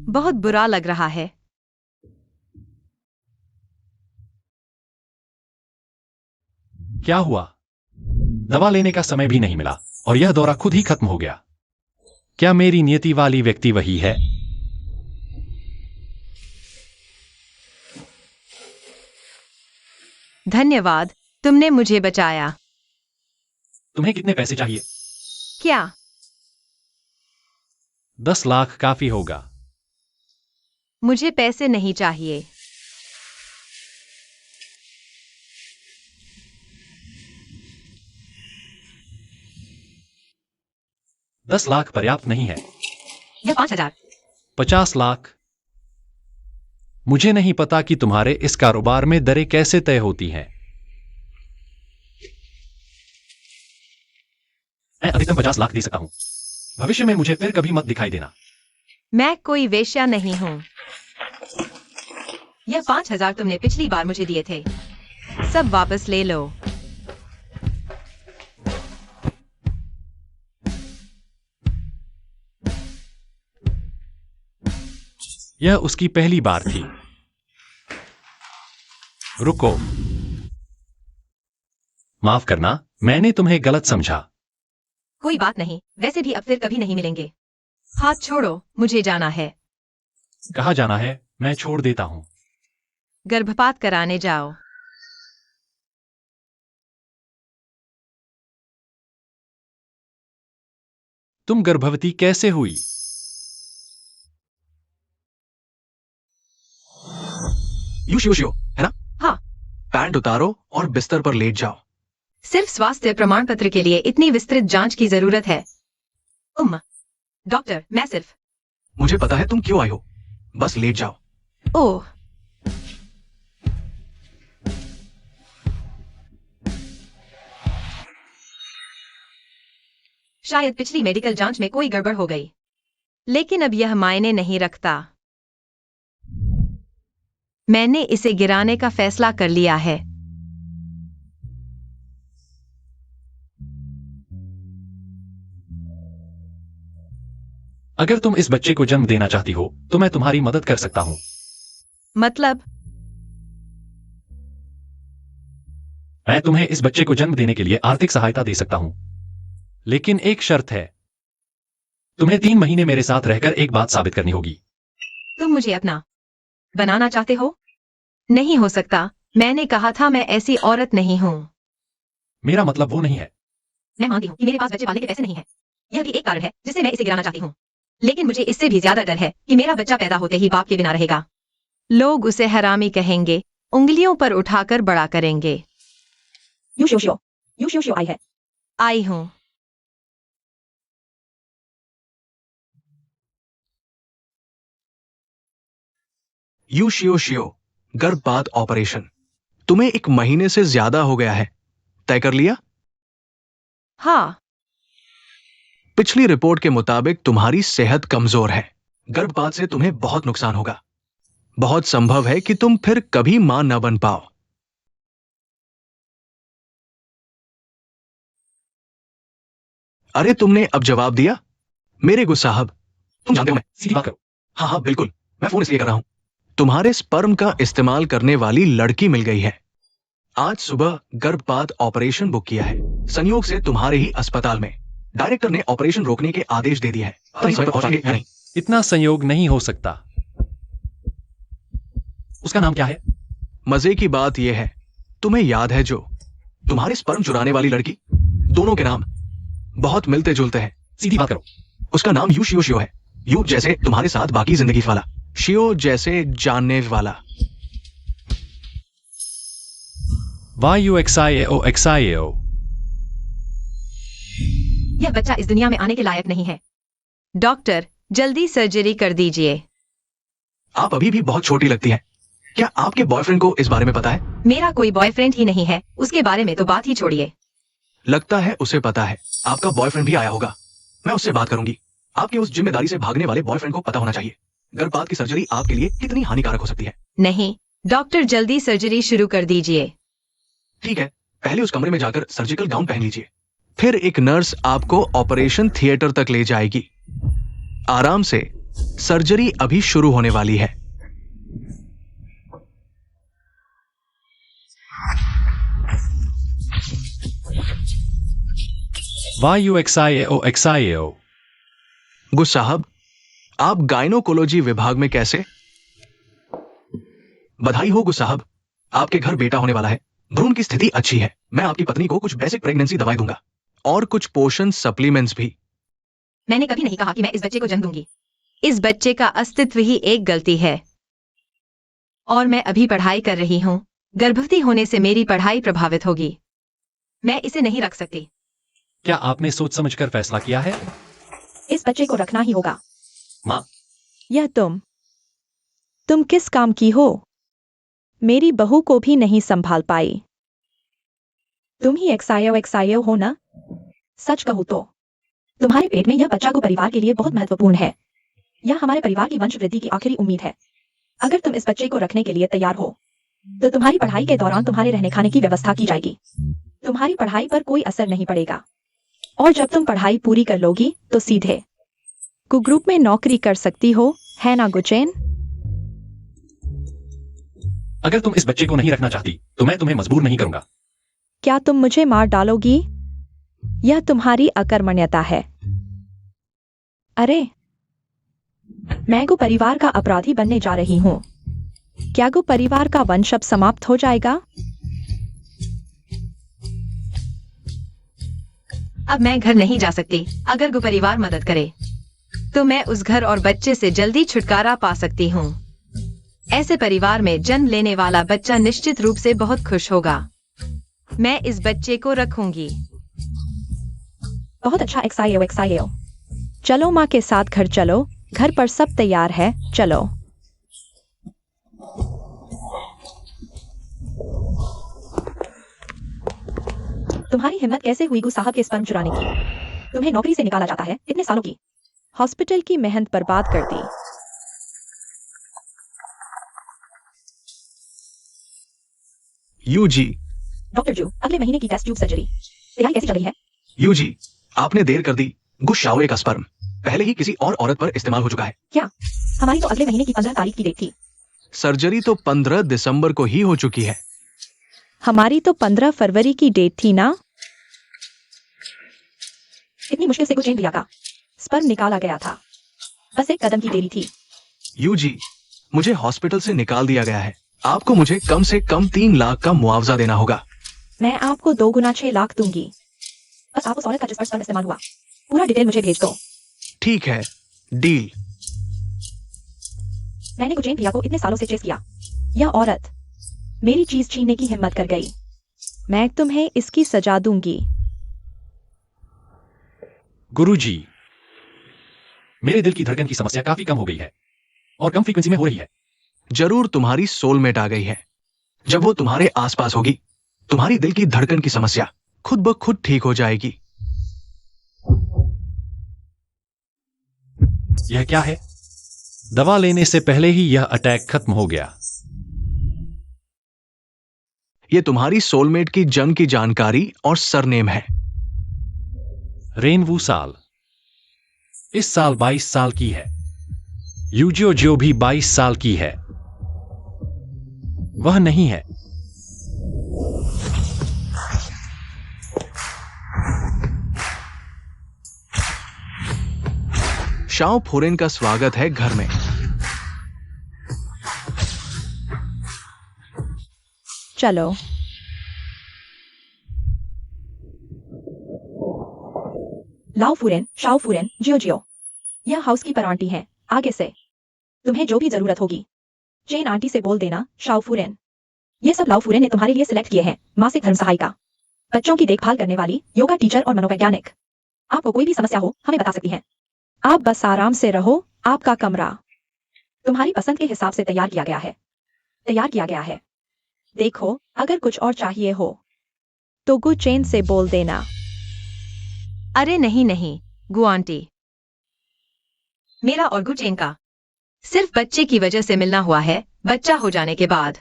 बहुत बुरा लग रहा है। क्या हुआ? दवा लेने का समय भी नहीं मिला और यह दौरा खुद ही खत्म हो गया। क्या मेरी नियति वाली व्यक्ति वही है? धन्यवाद, तुमने मुझे बचाया। तुम्हें कितने पैसे चाहिए? क्या? 10 लाख काफी होगा। मुझे पैसे नहीं चाहिए। 10 लाख पर्याप्त नहीं है। या 5,000? 50 लाख। मुझे नहीं पता कि तुम्हारे इस कारोबार में दरें कैसे तय होती हैं। मैं अधिकतम 50 लाख दे सकता हूं। भविष्य में मुझे फिर कभी मत दिखाई देना। मैं कोई वेश्या नहीं हूं। यह 5,000 तुमने पिछली बार मुझे दिए थे। सब वापस ले लो। यह उसकी पहली बार थी। रुको। माफ करना, मैंने तुम्हें गलत समझा। कोई बात नहीं, वैसे भी अब फिर कभी नहीं मिलेंगे। हाथ छोड़ो, मुझे जाना है। कहाँ जाना है? मैं छोड़ देता हूं। गर्भपात कराने जाओ। तुम गर्भवती कैसे हुई? यूशियो है ना? हाँ। पैंट उतारो और बिस्तर पर लेट जाओ। सिर्फ स्वास्थ्य प्रमाण पत्र के लिए इतनी विस्तृत जांच की जरूरत है? डॉक्टर, मैं सिर्फ। मुझे पता है तुम क्यों आई हो। बस लेट जाओ। ओह। शायद पिछली मेडिकल जांच में कोई गड़बड़ हो गई, लेकिन अब यह मायने नहीं रखता। मैंने इसे गिराने का फैसला कर लिया है। अगर तुम इस बच्चे को जन्म देना चाहती हो तो मैं तुम्हारी मदद कर सकता हूं। मतलब? मैं तुम्हें इस बच्चे को जन्म देने के लिए आर्थिक सहायता दे सकता हूं, लेकिन एक शर्त है। तुम्हें 3 महीने मेरे साथ रहकर एक बात साबित करनी होगी। तुम मुझे अपना बनाना चाहते हो? नहीं हो सकता। मैंने कहा था मैं ऐसी औरत नहीं हूं। मेरा मतलब वो नहीं है। मैं मानती हूँ कि मेरे पास बच्चे पालने के पैसे नहीं है। यह भी एक कारण है जिससे मैं इसे गिराना चाहती हूँ, लेकिन मुझे इससे भी ज्यादा डर है कि मेरा बच्चा पैदा होते ही बाप के बिना रहेगा। लोग उसे हरामी कहेंगे, उंगलियों पर उठाकर बड़ा करेंगे। यूशियो आई है। आई हूँ। यूशियो गर्भपात ऑपरेशन। तुम्हें 1 महीने से ज्यादा हो गया है। तय कर लिया? हाँ। पिछली रिपोर्ट के मुताबिक तुम्हारी सेहत कमजोर है। गर्भपात से तुम्हें बहुत नुकसान होगा। बहुत संभव है कि तुम फिर कभी मां न बन पाओ। अरे तुमने अब जवाब दिया? मेरे गुस्सा साहब, तुम जानते हो मैं सीधी बात करो। हाँ, बिल्कुल। मैं फोन इसलिए कर रहा हूं। तुम्हारे स्पर्म का इस्तेमाल करने वाली लड़की मिल गई है। आज सुबह गर्भपात ऑपरेशन बुक किया है। संयोग से तुम्हारे ही अस्पताल में। डायरेक्टर ने ऑपरेशन रोकने के आदेश दे दिए हैं। समय पर पहुंचेंगे या नहीं? इतना संयोग नहीं हो सकता। उसका नाम क्या है? मजे की बात यह है, तुम्हें याद है जो तुम्हारे स्पर्म चुराने वाली लड़की, दोनों के नाम बहुत मिलते जुलते हैं। सीधी बात करो। उसका नाम यूशियो है। यू जैसे तुम्हारे साथ बाकी जिंदगी वाला, शियो जैसे जानने वाला। YUXIAO। यह बच्चा इस दुनिया में आने के लायक नहीं है। डॉक्टर, जल्दी सर्जरी कर दीजिए। आप अभी भी बहुत छोटी लगती हैं। क्या आपके बॉयफ्रेंड को इस बारे में पता है? मेरा कोई बॉयफ्रेंड ही नहीं है, उसके बारे में तो बात ही छोड़िए। लगता है उसे पता है। आपका बॉयफ्रेंड भी आया होगा। मैं उससे बात करूंगी। आपके उस जिम्मेदारी से भागने वाले बॉयफ्रेंड को पता होना चाहिए गर्भपात की सर्जरी आपके लिए कितनी हानिकारक हो सकती है। नहीं, डॉक्टर जल्दी सर्जरी शुरू कर दीजिए। ठीक है, पहले उस कमरे में जाकर सर्जिकल गाउन पहन लीजिए। फिर एक नर्स आपको ऑपरेशन थिएटर तक ले जाएगी। आराम से सर्जरी अभी शुरू होने वाली है। YUXIAO। गुस साहब, आप गायनोकोलॉजी विभाग में कैसे? बधाई हो गुस साहब, आपके घर बेटा होने वाला है। भ्रूण की स्थिति अच्छी है। मैं आपकी पत्नी को कुछ बेसिक प्रेगनेंसी दवाई दूंगा और कुछ पोषण सप्लीमेंट्स भी। मैंने कभी नहीं कहा कि मैं इस बच्चे को जन्म दूंगी। इस बच्चे का अस्तित्व ही एक गलती है और मैं अभी पढ़ाई कर रही हूँ। गर्भवती होने से मेरी पढ़ाई प्रभावित होगी। मैं इसे नहीं रख सकती। क्या आपने सोच समझकर फैसला किया है? इस बच्चे को रखना ही होगा। माँ, यह तुम किस काम की हो? मेरी बहू को भी नहीं संभाल पाई। तुम ही एक्सायो हो ना? सच कहूँ तो तुम्हारे पेट में यह बच्चा को परिवार के लिए बहुत महत्वपूर्ण है। यह हमारे परिवार की वंशवृद्धि की आखिरी उम्मीद है। अगर तुम इस बच्चे को रखने के लिए तैयार हो तो तुम्हारी पढ़ाई के दौरान तुम्हारे रहने खाने की व्यवस्था की जाएगी। तुम्हारी पढ़ाई पर कोई असर नहीं पड़ेगा और जब तुम पढ़ाई पूरी कर लोगी तो सीधे ग्रुप में नौकरी कर सकती हो, है ना गुचैन? अगर तुम इस बच्चे को नहीं रखना चाहती तो मैं तुम्हें मजबूर नहीं करूंगा। क्या तुम मुझे मार डालोगी? यह तुम्हारी अकर्मण्यता है। अरे, मैं को परिवार का अपराधी बनने जा रही हूँ। क्या गो परिवार का वंश अब समाप्त हो जाएगा? अब मैं घर नहीं जा सकती। अगर गो परिवार मदद करे तो मैं उस घर और बच्चे से जल्दी छुटकारा पा सकती हूँ। ऐसे परिवार में जन्म लेने वाला बच्चा निश्चित रूप से बहुत खुश होगा। मैं इस बच्चे को रखूंगी। बहुत अच्छा एक्सायो। चलो माँ के साथ घर चलो। घर पर सब तैयार है, चलो। तुम्हारी हिम्मत कैसे हुई गु साहब के स्पर्म चुराने की? तुम्हें नौकरी से निकाला जाता है इतने सालों की। हॉस्पिटल की मेहनत बर्बाद कर दी। यूजी। डॉक्टर जू, अगले महीने की टेस्ट ट्यूब सर्जरी तैयारी कैसी चल रही है? यूजी, आपने देर कर दी। गुस शाओए का स्पर्म पहले ही किसी और औरत पर इस्तेमाल हो चुका है। क्या? हमारी तो अगले महीने की 15 तारीख की डेट थी। सर्जरी तो 15 दिसंबर को ही हो चुकी है। हमारी तो 15 फरवरी की डेट थी ना? इतनी मुश्किल से कुछ इंडिया का स्पर्म निकाला गया था। बस एक कदम की देरी थी। यूजी, मुझे हॉस्पिटल से निकाल दिया गया है। आपको मुझे कम से कम 3 लाख का मुआवजा देना होगा। मैं आपको 2 गुना 6 लाख दूंगी। बस आप उस औरत का जिस पर स्पर्म इस्तेमाल हुआ पूरा डिटेल मुझे भेज दो। ठीक है, डील। मैंने गुचेन भैया को इतने सालों से चेस किया। यह औरत मेरी चीज छीनने की हिम्मत कर गई। मैं तुम्हें इसकी सजा दूंगी। गुरुजी, मेरे दिल की धड़कन की समस्या काफी कम हो गई है और कम फ्रीक्वेंसी में हो रही है। जरूर तुम्हारी सोलमेट आ गई है। जब वो तुम्हारे आसपास होगी, तुम्हारी दिल की धड़कन की समस्या खुद ब खुद ठीक हो जाएगी। यह क्या है? दवा लेने से पहले ही यह अटैक खत्म हो गया। ये तुम्हारी सोलमेट की जन्म की जानकारी और सरनेम है। रेनवू साल इस साल 22 साल की है। यूजियो जो भी 22 साल की है। वह नहीं है। शाओ फुरेन का स्वागत है घर में। चलो। लाओ फुरेन, शाओ फुरेन, जियो। यह हाउस की आंटी है। आगे से तुम्हें जो भी जरूरत होगी चेन आंटी से बोल देना। शाओ फुरेन, ये सब लाओ फुरेन ने तुम्हारे लिए सिलेक्ट किए हैं। मासिक धर्म सहायिका, बच्चों की देखभाल करने वाली, योगा टीचर और मनोवैज्ञानिक। आपको कोई भी समस्या हो हमें बता सकती हैं। आप बस आराम से रहो। आपका कमरा तुम्हारी पसंद के हिसाब से तैयार किया गया है। देखो, अगर कुछ और चाहिए हो तो गु चेन से बोल देना। अरे नहीं, गु आंटी। मेरा और गु चेन का सिर्फ बच्चे की वजह से मिलना हुआ है। बच्चा हो जाने के बाद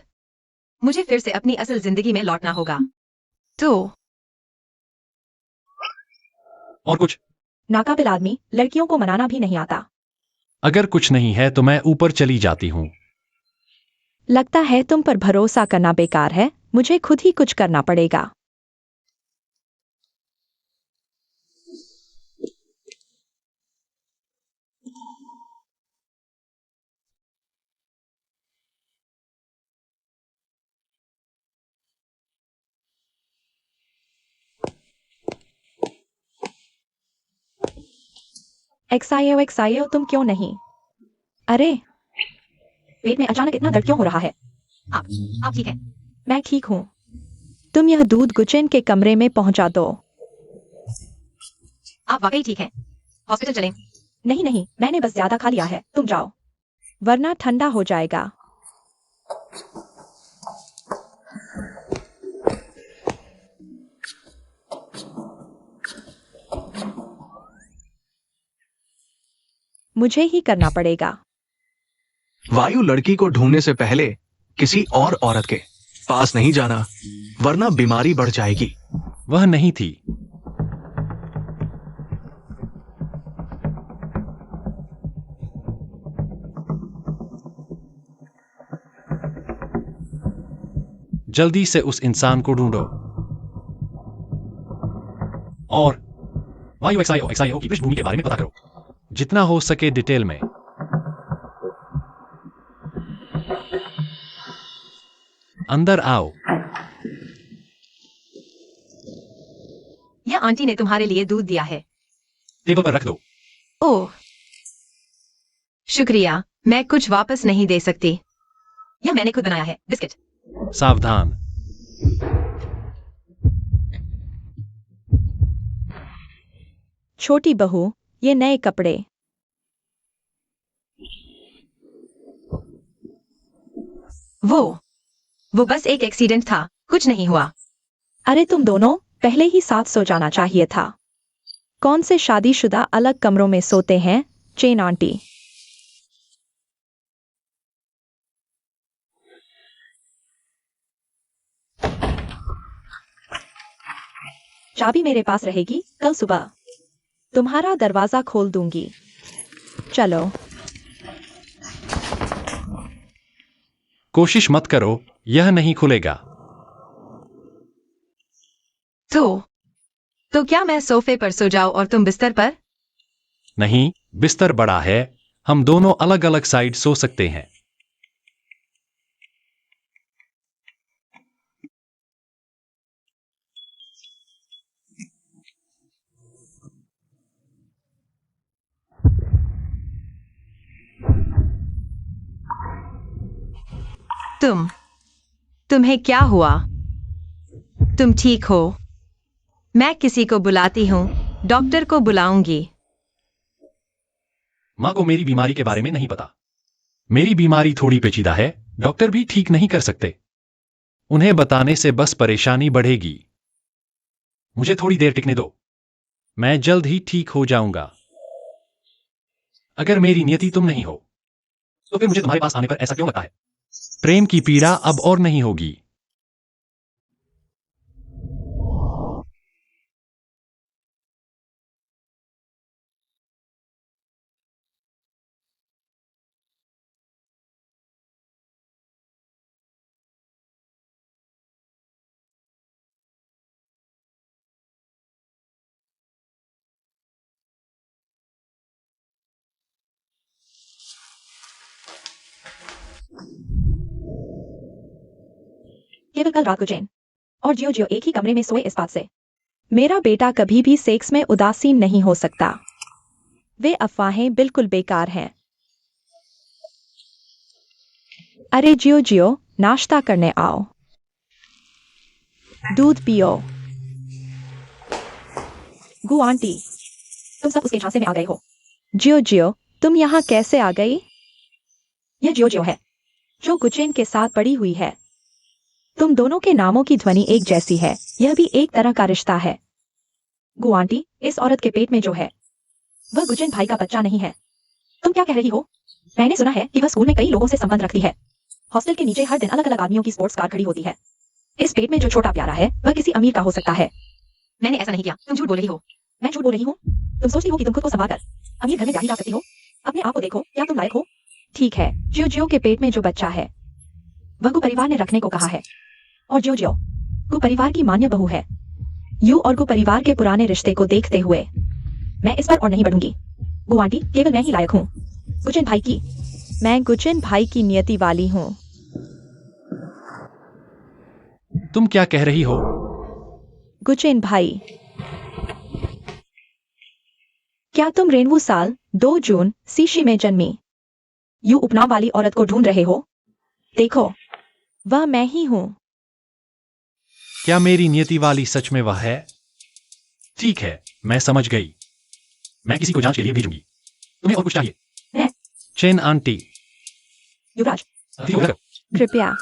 मुझे फिर से अपनी असल जिंदगी में लौटना होगा। तो और कुछ? नाकाबिल आदमी लड़कियों को मनाना भी नहीं आता। अगर कुछ नहीं है तो मैं ऊपर चली जाती हूँ। लगता है तुम पर भरोसा करना बेकार है, मुझे खुद ही कुछ करना पड़ेगा। एक्सायो तुम क्यों नहीं? अरे पेट में अचानक इतना दर्द क्यों हो रहा है? आप आप ठीक है? मैं ठीक हूँ। तुम यह दूध गुचेन के कमरे में पहुंचा दो। आप वाकई ठीक है? हॉस्पिटल चलें? नहीं नहीं, मैंने बस ज्यादा खा लिया है, तुम जाओ, वरना ठंडा हो जाएगा। मुझे ही करना पड़ेगा। वायु लड़की को ढूंढने से पहले किसी और औरत के पास नहीं जाना, वरना बीमारी बढ़ जाएगी। वह नहीं थी। जल्दी से उस इंसान को ढूंढो और वायु एक्सआईओ की पृष्ठभूमि के बारे में पता करो, जितना हो सके डिटेल में। अंदर आओ। यह आंटी ने तुम्हारे लिए दूध दिया है। टेबल पर रख दो। ओह शुक्रिया, मैं कुछ वापस नहीं दे सकती। यह मैंने खुद बनाया है, बिस्किट। सावधान। छोटी बहू, ये नए कपड़े। वो बस एक एक्सीडेंट था, कुछ नहीं हुआ। अरे तुम दोनों पहले ही साथ सो जाना चाहिए था। कौन से शादीशुदा अलग कमरों में सोते हैं, चेन आंटी? चाबी मेरे पास रहेगी, कल सुबह तुम्हारा दरवाजा खोल दूंगी। चलो। कोशिश मत करो, यह नहीं खुलेगा। तो क्या मैं सोफे पर सो जाऊं और तुम बिस्तर पर? नहीं, बिस्तर बड़ा है, हम दोनों अलग अलग साइड सो सकते हैं। तुम्हें क्या हुआ? तुम ठीक हो? मैं किसी को बुलाती हूँ, डॉक्टर को बुलाऊंगी। माँ को मेरी बीमारी के बारे में नहीं पता। मेरी बीमारी थोड़ी पेचीदा है, डॉक्टर भी ठीक नहीं कर सकते। उन्हें बताने से बस परेशानी बढ़ेगी। मुझे थोड़ी देर टिकने दो, मैं जल्द ही ठीक हो जाऊंगा। अगर मेरी नियति तुम नहीं हो, तो फिर मुझे तुम्हारे पास आने पर ऐसा क्यों लगता है? प्रेम की पीड़ा अब और नहीं होगी। केवल कल रात को जैन और जियो जियो एक ही कमरे में सोए इस बात से मेरा बेटा कभी भी सेक्स में उदासीन नहीं हो सकता। वे अफवाहें बिल्कुल बेकार हैं। अरे जियो जियो, नाश्ता करने आओ, दूध पियो। गु आंटी, तुम सब उसके झांसे में आ गए हो। जियो जियो, तुम यहाँ कैसे आ गई? यह जियो जियो है, जो गुचेन के साथ पड़ी हुई है। तुम दोनों के नामों की ध्वनि एक जैसी है, यह भी एक तरह का रिश्ता है। गु आंटी, इस औरत के पेट में जो है वह गुचेन भाई का बच्चा नहीं है। तुम क्या कह रही हो? मैंने सुना है कि वह स्कूल में कई लोगों से संबंध रखती है। हॉस्टल के नीचे हर दिन अलग अलग आदमियों की स्पोर्ट्स कार खड़ी होती है। इस पेट में जो छोटा प्यारा है वह किसी अमीर का हो सकता है। मैंने ऐसा नहीं किया, तुम झूठ बोल रही हो। मैं झूठ बोल रही हूँ? तुम सोचती हो कि तुम खुद को संभाल कर अमीर घर में जा ही जा सकती हो? अपने आप को देखो, क्या तुम लायक हो? ठीक है, जियो जियो के पेट में जो बच्चा है वह गु परिवार ने रखने को कहा है, और जियो जियो गु परिवार की मान्य बहू है। यू और गु परिवार के पुराने रिश्ते को देखते हुए मैं इस पर और नहीं बढ़ूंगी। गु आंटी, केवल मैं ही लायक हूँ। गुचिन भाई की, मैं गुचिन भाई की नियति वाली हूँ। तुम क्या कह रही हो? गुचिन भाई, क्या तुम रेनवू साल 2 जून सीशी में जन्मी यू उपनाम वाली औरत को ढूंढ रहे हो? देखो, वह मैं ही हूं। क्या मेरी नियति वाली सच में वह है? ठीक है, मैं समझ गई। मैं किसी को जांच के लिए भेजूंगी। तुम्हें और कुछ चाहिए? मैं? Chain aunty. युवराज, अति उधर। कृपया।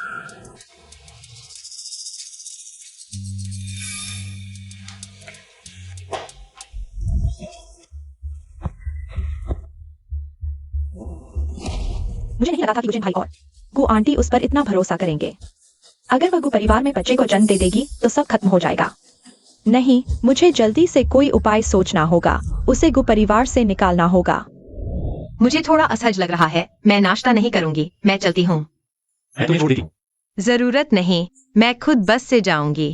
मुझे नहीं लगा था कि गुचिन भाई और गु आंटी उस पर इतना भरोसा करेंगे। अगर वह गु परिवार में बच्चे को जन्म दे देगी तो सब खत्म हो जाएगा। नहीं, मुझे जल्दी से कोई उपाय सोचना होगा। उसे गु परिवार से निकालना होगा। मुझे थोड़ा असहज लग रहा है। मैं नाश्ता नहीं करूंगी, मैं चलती हूँ। मैं तुम्हें छोड़ देती हूँ। जरूरत नहीं, मैं खुद बस से जाऊंगी।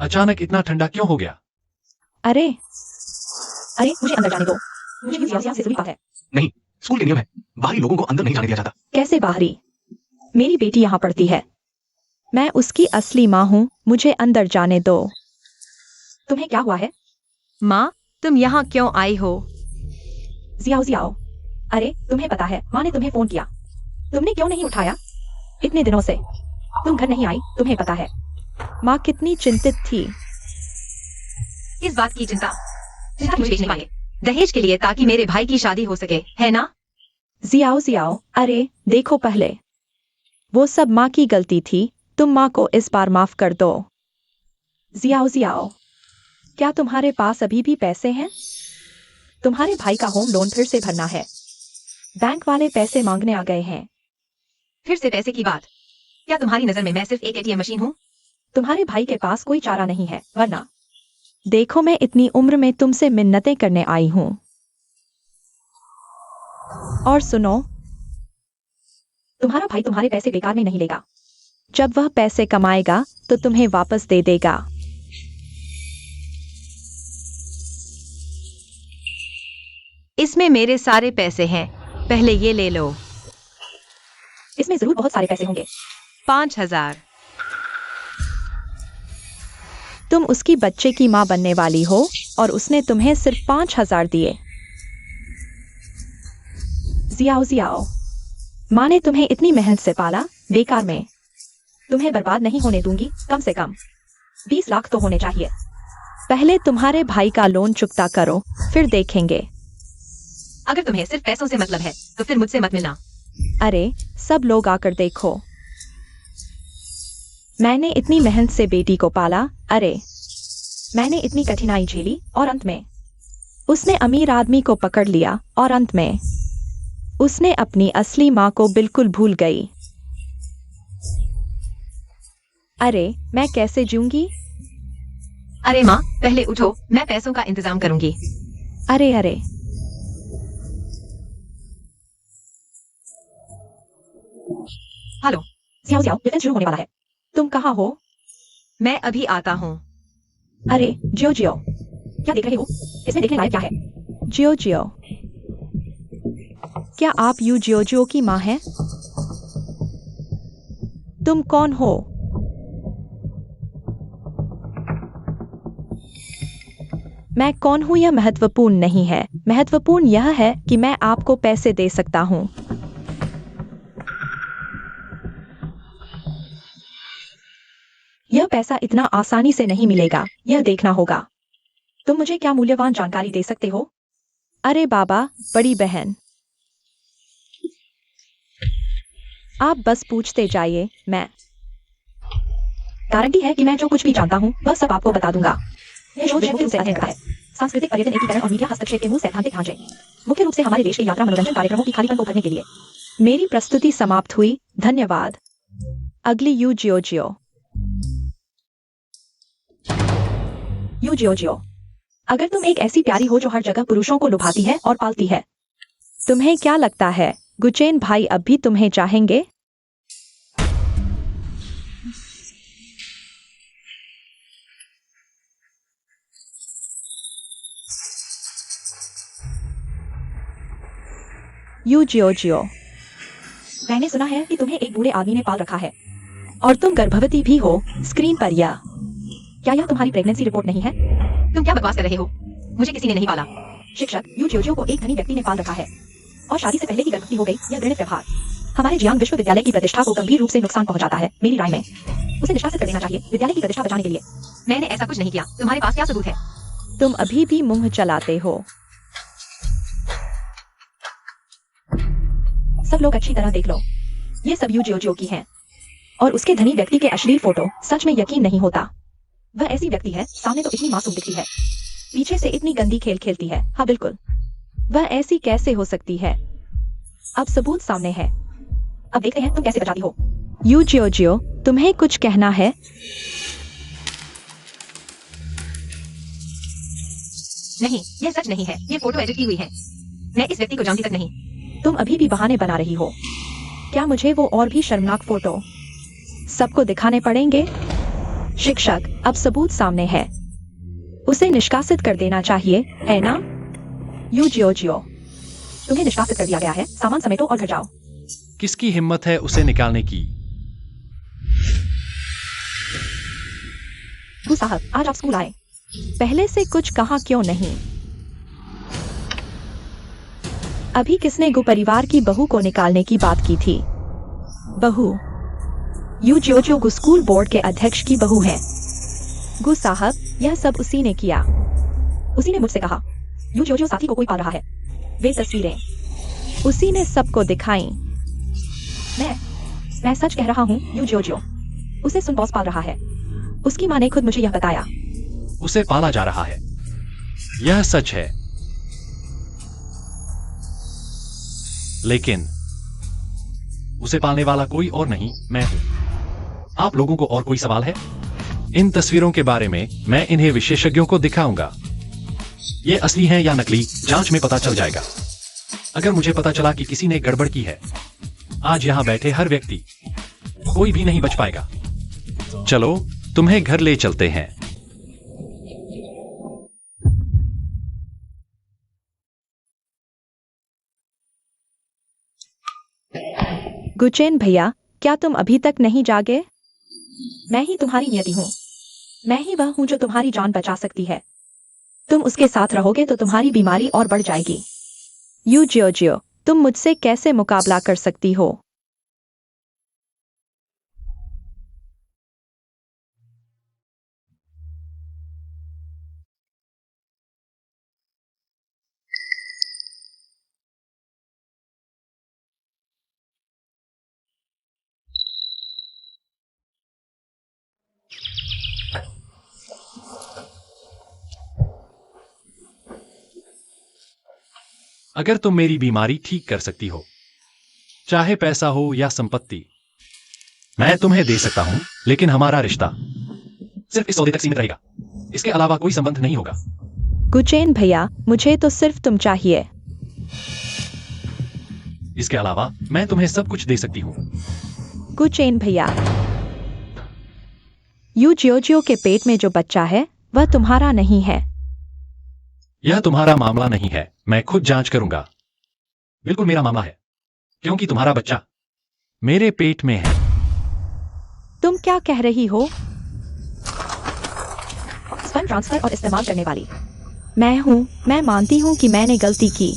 अचानक इतना ठंडा क्यों हो गया? अरे अरे, मुझे अंदर जाने दो। मुझे इस यासिया से जुड़ी बात है। नहीं, स्कूल के नियम है, बाहरी लोगों को अंदर नहीं जाने दिया जाता। कैसे बाहरी? मेरी बेटी यहाँ पढ़ती है। मैं उसकी असली माँ हूँ, मुझे अंदर जाने दो। तुम्हें क्या हुआ है? माँ, तुम यहाँ क्यों आई हो? जियाओ जियाओ, अरे तुम्हें पता है माँ ने तुम्हें फोन किया, तुमने क्यों नहीं उठाया? इतने दिनों से तुम घर नहीं आई, तुम्हें पता है। माँ कितनी चिंतित थी। इस बात की चिंता मुझे बेचने वाले दहेज के लिए, ताकि मेरे भाई की शादी हो सके, है ना? जियाओ जियाओ, अरे देखो, पहले वो सब माँ की गलती थी, तुम माँ को इस बार माफ कर दो। जियाओ जियाओ, क्या तुम्हारे पास अभी भी पैसे हैं? तुम्हारे भाई का होम लोन फिर से भरना है। बैंक वाले पैसे मांगने आ गए हैं। फिर से पैसे की बात? क्या तुम्हारी नजर में मैं सिर्फ एक एटीएम मशीन हूँ? तुम्हारे भाई के पास कोई चारा नहीं है, वरना देखो, मैं इतनी उम्र में तुमसे मिन्नतें करने आई हूं। और सुनो, तुम्हारा भाई तुम्हारे पैसे बेकार में नहीं लेगा। जब वह पैसे कमाएगा तो तुम्हें वापस दे देगा। इसमें मेरे सारे पैसे हैं, पहले ये ले लो। इसमें जरूर बहुत सारे पैसे होंगे। 5,000। तुम उसकी बच्चे की माँ बनने वाली हो और उसने तुम्हें सिर्फ 5,000 दिए। जियाओ जियाओ, माँ ने तुम्हें इतनी मेहनत से पाला, बेकार में। तुम्हें बर्बाद नहीं होने दूंगी। कम से कम 20 लाख तो होने चाहिए। पहले तुम्हारे भाई का लोन चुकता करो, फिर देखेंगे। अगर तुम्हें सिर्फ पैसों से मतलब है तो फिर मुझसे मत मिलना। अरे सब लोग आकर देखो, मैंने इतनी मेहनत से बेटी को पाला। अरे मैंने इतनी कठिनाई झेली और अंत में उसने अमीर आदमी को पकड़ लिया और अंत में उसने अपनी असली माँ को बिल्कुल भूल गई। अरे मैं कैसे जीऊंगी? अरे माँ, पहले उठो, मैं पैसों का इंतजाम करूंगी। अरे अरे, हेलो। जियाओ जियाओ, डिफेंस शुरू होने वाला है। तुम कहाँ हो? मैं अभी आता हूँ। अरे जियो जियो, क्या देख रहे हो? इसमें देखने लायक क्या है? जियो जियो, क्या आप यू जियो जियो की माँ हैं? तुम कौन हो? मैं कौन हूं यह महत्वपूर्ण नहीं है, महत्वपूर्ण यह है कि मैं आपको पैसे दे सकता हूं। यह पैसा इतना आसानी से नहीं मिलेगा, यह देखना होगा। तुम मुझे क्या मूल्यवान जानकारी दे सकते हो? अरे बाबा, बड़ी बहन, आप बस पूछते जाइए, मैं गारंटी है कि मैं जो कुछ भी जानता हूँ वह सब आपको बता दूंगा। यह शोध मुख्य रूप से अध्ययन करता है सांस्कृतिक पर्यटन, एकीकरण और मीडिया हस्तक्षेप के मूल सैद्धांतिक ढांचे, मुख्य रूप से हमारे देश के यात्रा मनोरंजन कार्यक्रमों की खालीपन को भरने के लिए। मेरी प्रस्तुति समाप्त हुई, धन्यवाद। अगली यू जियो जियो। यू जियो जियो, अगर तुम एक ऐसी प्यारी हो जो हर जगह पुरुषों को लुभाती है और पालती है, तुम्हें क्या लगता है गुचेन भाई अब भी तुम्हें चाहेंगे? यू जियो जियो, मैंने सुना है कि तुम्हें एक बूढ़े आदमी ने पाल रखा है और तुम गर्भवती भी हो। स्क्रीन पर यह क्या यह तुम्हारी प्रेगनेंसी रिपोर्ट नहीं है? तुम क्या बकवास कर रहे हो? मुझे किसी ने नहीं पाला। शिक्षक, यू जियो जियो को एक धनी व्यक्ति ने पाल रखा है और शादी से पहले ही गर्भवती हो गई। यह घृणित व्यवहार हमारे जियांग विश्वविद्यालय की प्रतिष्ठा को गंभीर रूप से नुकसान पहुंचाता है। मेरी राय में उसे निष्कासित कर देना चाहिए, विद्यालय की प्रतिष्ठा बचाने के लिए। मैंने ऐसा कुछ नहीं किया। तुम्हारे पास क्या सबूत है? तुम अभी भी मुंह चलाते हो। सब लोग अच्छी तरह देख लो, ये सब यू जियो जियो की हैं और उसके धनी व्यक्ति के अश्लील फोटो। सच में यकीन नहीं होता। वह ऐसी व्यक्ति है, सामने तो इतनी मासूम दिखती है, पीछे से इतनी गंदी खेल खेलती है। हाँ बिल्कुल, वह ऐसी कैसे हो सकती है? अब सबूत सामने है, अब देखते हैं तुम कैसे बचाती हो। यू जियो जियो, तुम्हें कुछ कहना है? नहीं, यह सच नहीं है। ये फोटो एडिट की हुई है। मैं इस व्यक्ति को जानती तक नहीं। तुम अभी भी बहाने बना रही हो। क्या मुझे वो और भी शर्मनाक फोटो सबको दिखाने पड़ेंगे? शिक्षक, अब सबूत सामने है, उसे निष्कासित कर देना चाहिए, है ना? यू जियो जियो, तुम्हें निष्कासित कर दिया गया है। सामान समेटो और घर जाओ। किसकी हिम्मत है उसे निकालने की? गु साहब, आज आप स्कूल आए, पहले से कुछ कहा क्यों नहीं? अभी किसने गु परिवार की बहू को निकालने की बात की थी? बहू? यू जियो जियो गु स्कूल बोर्ड के अध्यक्ष की बहू है। गु साहब, यह सब उसी ने किया। उसी ने मुझसे कहा यू जियो जियो साथी को कोई पाल रहा है। वे तस्वीरें उसी ने सबको दिखाई। मैं सच कह रहा हूँ यू जियो जियो, उसे सुन बॉस पाल रहा है। उसकी माँ ने खुद मुझे यह बताया। उसे पाला जा रहा है, यह सच है। लेकिन उसे पालने वाला कोई और नहीं, मैं हूं। आप लोगों को और कोई सवाल है? इन तस्वीरों के बारे में मैं इन्हें विशेषज्ञों को दिखाऊंगा। ये असली हैं या नकली, जांच में पता चल जाएगा। अगर मुझे पता चला कि किसी ने गड़बड़ की है, आज यहां बैठे हर व्यक्ति, कोई भी नहीं बच पाएगा। चलो तुम्हें घर ले चलते हैं। गुचेन भैया, क्या तुम अभी तक नहीं जागे? मैं ही तुम्हारी नियति हूँ। मैं ही वह हूँ जो तुम्हारी जान बचा सकती है। तुम उसके साथ रहोगे तो तुम्हारी बीमारी और बढ़ जाएगी। यू जियो जियो, तुम मुझसे कैसे मुकाबला कर सकती हो? अगर तुम मेरी बीमारी ठीक कर सकती हो, चाहे पैसा हो या संपत्ति, मैं तुम्हें दे सकता हूं, लेकिन हमारा रिश्ता सिर्फ इस सौदे तक सीमित रहेगा। इसके अलावा कोई संबंध नहीं होगा। गुचेन भैया, मुझे तो सिर्फ तुम चाहिए। इसके अलावा मैं तुम्हें सब कुछ दे सकती हूँ। गुचेन भैया, यू जियो जियो के पेट में जो बच्चा है वह तुम्हारा नहीं है। यह तुम्हारा मामला नहीं है, मैं खुद जांच करूंगा। बिल्कुल मेरा मामला है, क्योंकि तुम्हारा बच्चा मेरे पेट में है। तुम क्या कह रही हो? फंड ट्रांसफर और इस्तेमाल करने वाली मैं हूँ। मैं मानती हूँ कि मैंने गलती की,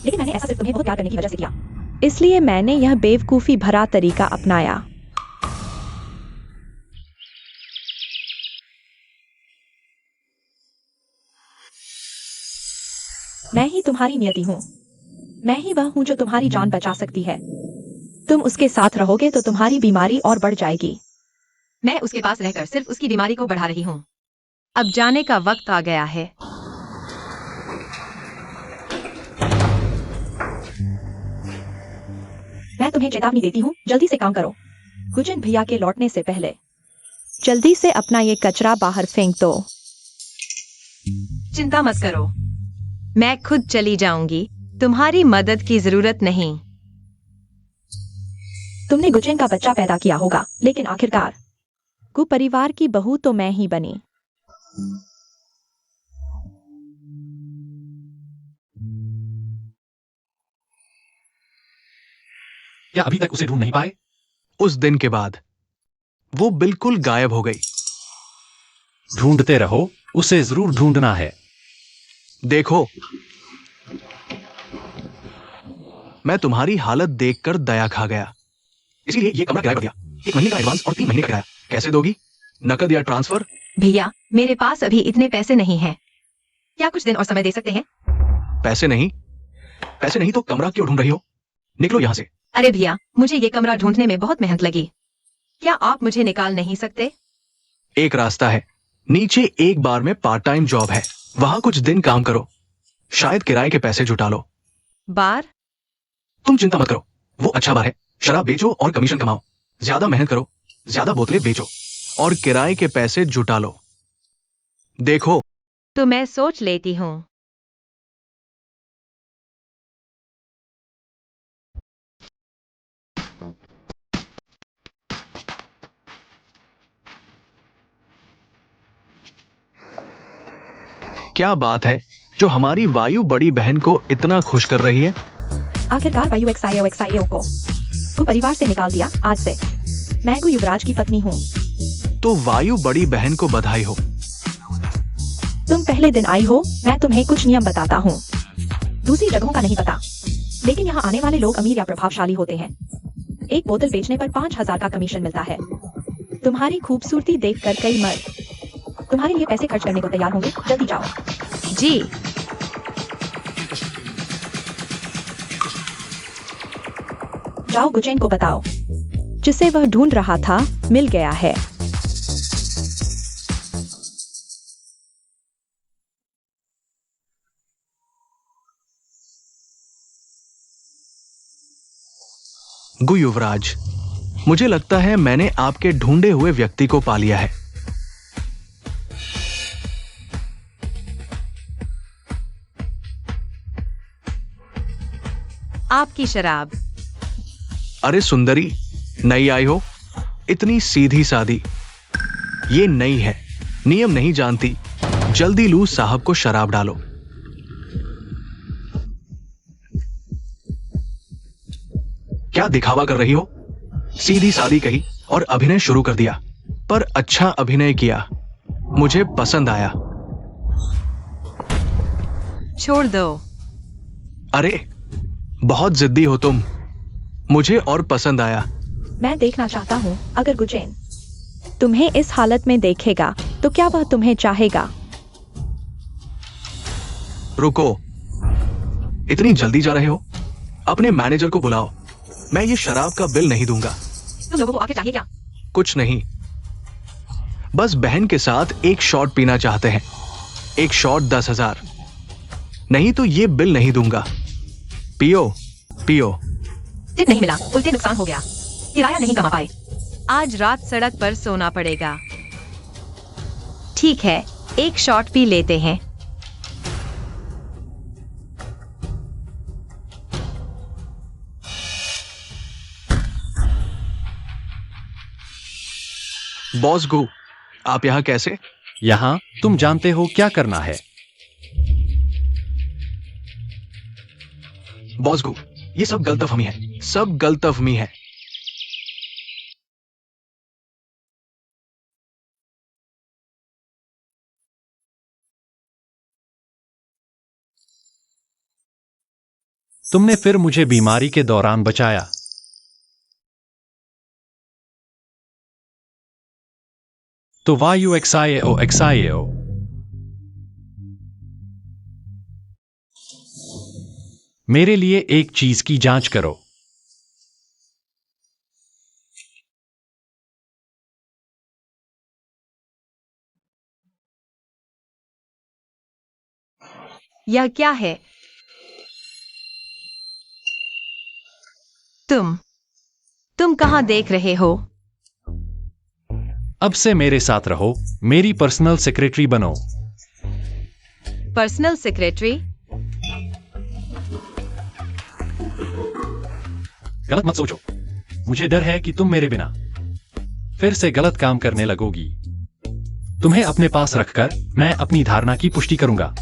लेकिन मैंने ऐसा सिर्फ तुम्हें बहुत प्यार करने की वजह से किया। इसलिए मैंने यह बेवकूफी भरा तरीका अपनाया। मैं ही तुम्हारी नियति हूँ। मैं ही वह हूँ जो तुम्हारी जान बचा सकती है। तुम उसके साथ रहोगे तो तुम्हारी बीमारी और बढ़ जाएगी। मैं उसके पास रहकर सिर्फ उसकी बीमारी को बढ़ा रही हूँ। अब जाने का वक्त आ गया है। मैं तुम्हें चेतावनी देती हूँ, जल्दी से काम करो। गुचेन भैया के लौटने से पहले जल्दी से अपना ये कचरा बाहर फेंक दो। चिंता मत करो, मैं खुद चली जाऊंगी। तुम्हारी मदद की जरूरत नहीं। तुमने गुचेन का बच्चा पैदा किया होगा, लेकिन आखिरकार गु परिवार की बहू तो मैं ही बनी। क्या अभी तक उसे ढूंढ नहीं पाए? उस दिन के बाद वो बिल्कुल गायब हो गई। ढूंढते रहो, उसे जरूर ढूंढना है। देखो, मैं तुम्हारी हालत देखकर दया खा गया, इसीलिए ये कमरा किराए पर दिया। 1 महीने का एडवांस और 3 महीने का किराया। कैसे दोगी? नकद या ट्रांसफर? भैया, मेरे पास अभी इतने पैसे नहीं हैं। क्या कुछ दिन और समय दे सकते हैं? पैसे नहीं? पैसे नहीं तो कमरा क्यों ढूंढ रही हो? निकलो यहां से। अरे भैया, मुझे ये कमरा ढूंढने में बहुत मेहनत लगी। क्या आप मुझे निकाल नहीं सकते? एक रास्ता है, नीचे एक बार में पार्ट टाइम जॉब है, वहां कुछ दिन काम करो, शायद किराए के पैसे जुटा लो। बार? तुम चिंता मत करो, वो अच्छा बार है। शराब बेचो और कमीशन कमाओ, ज्यादा मेहनत करो, ज्यादा बोतलें बेचो और किराए के पैसे जुटा लो। देखो, तो मैं सोच लेती हूँ। क्या बात है जो हमारी वायु बड़ी बहन को इतना खुश कर रही है? आखिरकार वायु एक्साइओ को गु परिवार से निकाल दिया। आज से मैं गु युवराज की पत्नी हूँ। तो वायु बड़ी बहन को बधाई हो। तुम पहले दिन आई हो, मैं तुम्हें कुछ नियम बताता हूँ। दूसरी जगहों का नहीं पता, लेकिन यहाँ आने वाले लोग अमीर या प्रभावशाली होते हैं। एक बोतल बेचने पर 5,000 का कमीशन मिलता है। तुम्हारी खूबसूरती देखकर कई मर्द तुम्हारे लिए पैसे खर्च करने को तैयार होंगे। जल्दी जाओ। जी। जाओ, गुचेन को बताओ, जिसे वह ढूंढ रहा था मिल गया है। गु युवराज, मुझे लगता है मैंने आपके ढूंढे हुए व्यक्ति को पा लिया है। आपकी शराब। अरे सुंदरी, नई आई हो, इतनी सीधी सादी। ये नई है, नियम नहीं जानती। जल्दी लू साहब को शराब डालो। क्या दिखावा कर रही हो? सीधी सादी कही और अभिनय शुरू कर दिया, पर अच्छा अभिनय किया, मुझे पसंद आया। छोड़ दो। अरे बहुत जिद्दी हो तुम, मुझे और पसंद आया। मैं देखना चाहता हूँ, अगर गुचेन तुम्हें इस हालत में देखेगा तो क्या वह तुम्हें चाहेगा? रुको, इतनी जल्दी जा रहे हो? अपने मैनेजर को बुलाओ। मैं ये शराब का बिल नहीं दूंगा। तुम लोगों को आके चाहिए क्या? कुछ नहीं, बस बहन के साथ एक शॉट पीना चाहते हैं। एक शॉट 10,000। नहीं तो ये बिल नहीं दूंगा। पियो पियो। टिप नहीं मिला, उल्टे नुकसान हो गया। किराया नहीं कमा पाए। आज रात सड़क पर सोना पड़ेगा। ठीक है, एक शॉट पी लेते हैं। बॉस गु, आप यहां कैसे? यहां तुम जानते हो क्या करना है। बॉस गु, ये सब गलतफहमी है, सब गलतफहमी है। तुमने फिर मुझे बीमारी के दौरान बचाया। तो वायु एक्साइओ। मेरे लिए एक चीज की जांच करो। यह क्या है? तुम कहां देख रहे हो? अब से मेरे साथ रहो, मेरी पर्सनल सेक्रेटरी बनो। Personal secretary? गलत मत सोचो। मुझे डर है कि तुम मेरे बिना फिर से गलत काम करने लगोगी। तुम्हें अपने पास रखकर मैं अपनी धारणा की पुष्टि करूंगा।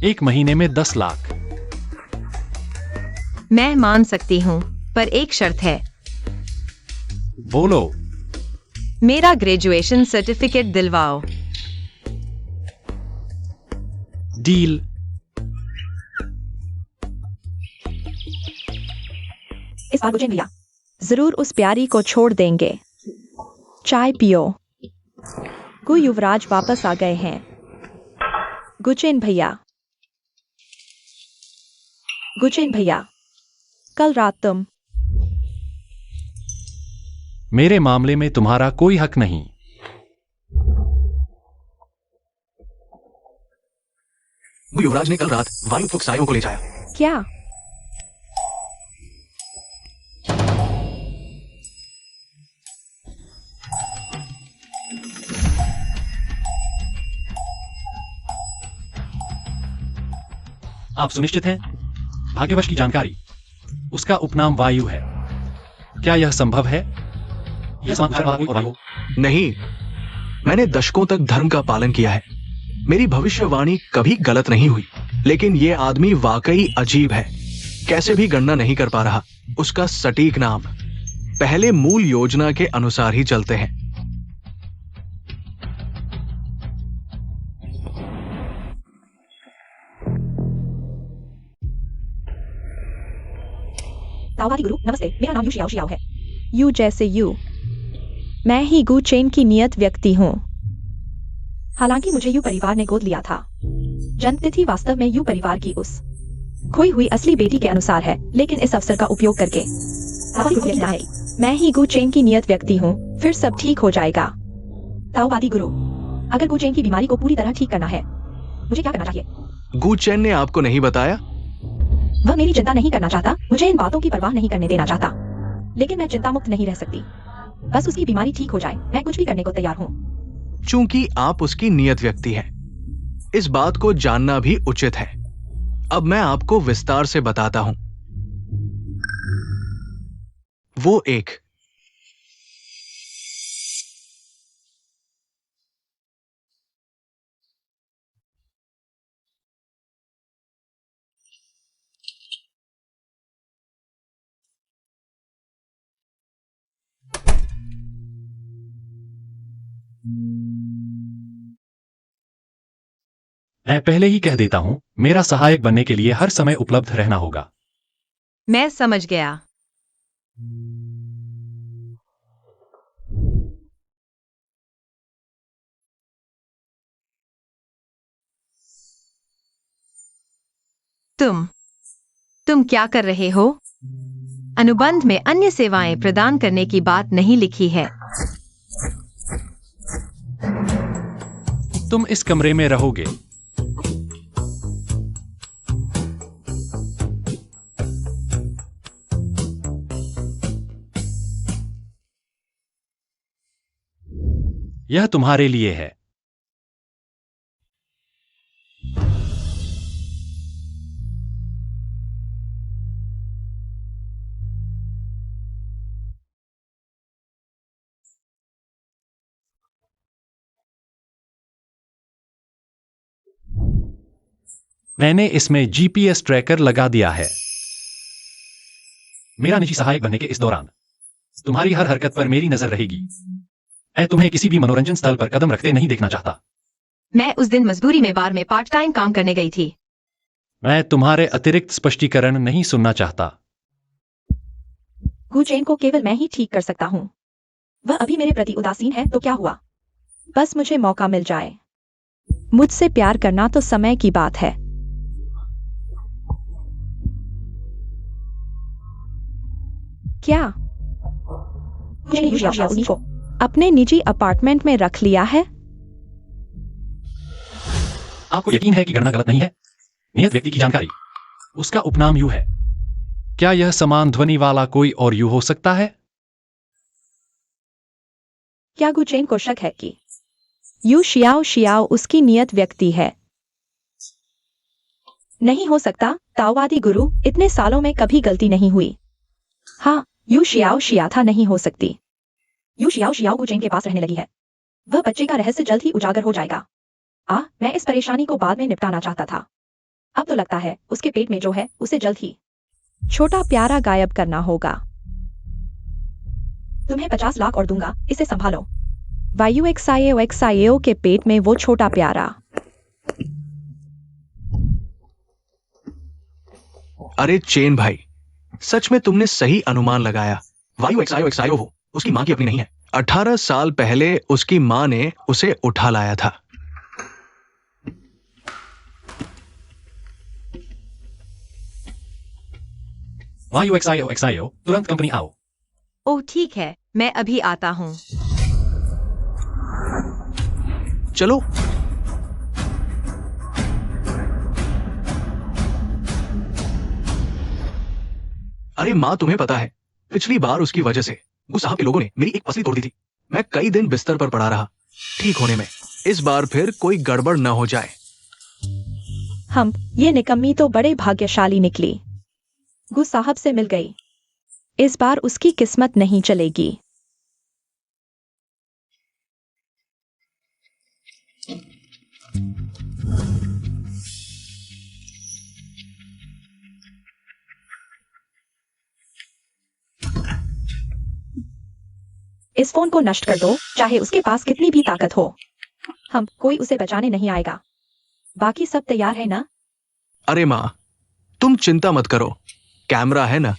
1 महीने में 10 लाख। मैं मान सकती हूँ, पर एक शर्त है। बोलो। मेरा ग्रेजुएशन सर्टिफिकेट दिलवाओ। डील। इस बार गुजेन भैया जरूर उस प्यारी को छोड़ देंगे। चाय पियो। युवराज वापस आ गए हैं। गुजेन भैया कल रात तुम। मेरे मामले में तुम्हारा कोई हक नहीं। युवराज ने कल रात वायु फुक्सायों को ले जाया। क्या? आप सुनिश्चित हैं? भाग्यवश की जानकारी। उसका उपनाम वायु है। क्या यह संभव है? यह वायु? नहीं, मैंने दशकों तक धर्म का पालन किया है। मेरी भविष्यवाणी कभी गलत नहीं हुई। लेकिन यह आदमी वाकई अजीब है। कैसे भी गणना नहीं कर पा रहा। उसका सटीक नाम पहले मूल योजना के अनुसार ही चलते हैं। ताओवादी गुरु नमस्ते, मेरा नाम यू शियाओ है। यू जैसे यू। मैं ही गु चेन की नियत व्यक्ति हूँ। हालांकि मुझे यू परिवार ने गोद लिया था। जन्म तिथि वास्तव में यू परिवार की उस खोई हुई असली बेटी के अनुसार है, लेकिन इस अवसर का उपयोग करके मैं ही गु चेन की नियत व्यक्ति हूँ, फिर सब ठीक हो जाएगा। ताओवादी गुरु, अगर गु चेन की बीमारी को पूरी तरह ठीक करना है, मुझे क्या करना चाहिए? गु चेन ने आपको नहीं बताया? वह मेरी चिंता नहीं करना चाहता, मुझे इन बातों की परवाह नहीं करने देना चाहता। लेकिन मैं चिंता मुक्त नहीं रह सकती। बस उसकी बीमारी ठीक हो जाए, मैं कुछ भी करने को तैयार हूँ। चूंकि आप उसकी नियत व्यक्ति हैं, इस बात को जानना भी उचित है। अब मैं आपको विस्तार से बताता हूं। वो एक मैं पहले ही कह देता हूं, मेरा सहायक बनने के लिए हर समय उपलब्ध रहना होगा। मैं समझ गया। तुम क्या कर रहे हो? अनुबंध में अन्य सेवाएं प्रदान करने की बात नहीं लिखी है। तुम इस कमरे में रहोगे। यह तुम्हारे लिए है। मैंने इसमें जीपीएस ट्रैकर लगा दिया है। मेरा निजी सहायक बनने के इस दौरान तुम्हारी हर हरकत पर मेरी नजर रहेगी। मैं तुम्हें किसी भी मनोरंजन स्थल पर कदम रखते नहीं देखना चाहता। मैं उस दिन मजबूरी में बार में पार्ट टाइम काम करने गई थी। मैं तुम्हारे अतिरिक्त स्पष्टीकरण नहीं सुनना चाहता। गु चेन को केवल मैं ही ठीक कर सकता हूँ। वह अभी मेरे प्रति उदासीन है तो क्या हुआ? बस मुझे मौका मिल जाए। मुझसे प्यार करना तो समय की बात है। क्या अपने निजी अपार्टमेंट में रख लिया है? आपको यकीन है कि गणना गलत नहीं है? नियत व्यक्ति की जानकारी, उसका उपनाम यू है। क्या यह समान ध्वनि वाला कोई और यू हो सकता है? क्या गु चेन को शक है कि यू शियाओ उसकी नियत व्यक्ति है? नहीं हो सकता। ताओवादी गुरु, इतने सालों में कभी गलती नहीं हुई। हाँ, यू शियाओ शियाथा नहीं हो सकती। यू शियाओ शियाओ गुजेन के पास रहने लगी है। वह बच्चे का रहस्य जल्द ही उजागर हो जाएगा। मैं इस परेशानी को बाद में निपटाना चाहता था। अब तो लगता है उसके पेट में जो है उसे जल्द ही छोटा प्यारा गायब करना होगा। तुम्हें 50 लाख और दूंगा, इसे संभालो। वायु एक्साइओ के पेट में वो छोटा प्यारा। अरे चेन भाई, सच में तुमने सही अनुमान लगाया। वायु एक्साइओ हो, उसकी मां की अपनी नहीं है। 18 साल पहले उसकी मां ने उसे उठा लाया था। वायु एक्साइओ, तुरंत कंपनी आओ। ओह ठीक है, मैं अभी आता हूँ। चलो। अरे मां, तुम्हें पता है पिछली बार उसकी वजह से उस साहब के लोगों ने मेरी एक पसली तोड़ दी थी। मैं कई दिन बिस्तर पर पड़ा रहा ठीक होने में। इस बार फिर कोई गड़बड़ न हो जाए। ये निकम्मी तो बड़े भाग्यशाली निकली। गु साहब से मिल गई। इस बार उसकी किस्मत नहीं चलेगी। इस फोन को नष्ट कर दो, चाहे उसके पास कितनी भी ताकत हो। कोई उसे बचाने नहीं आएगा। बाकी सब तैयार है ना? अरे मां, तुम चिंता मत करो। कैमरा है ना,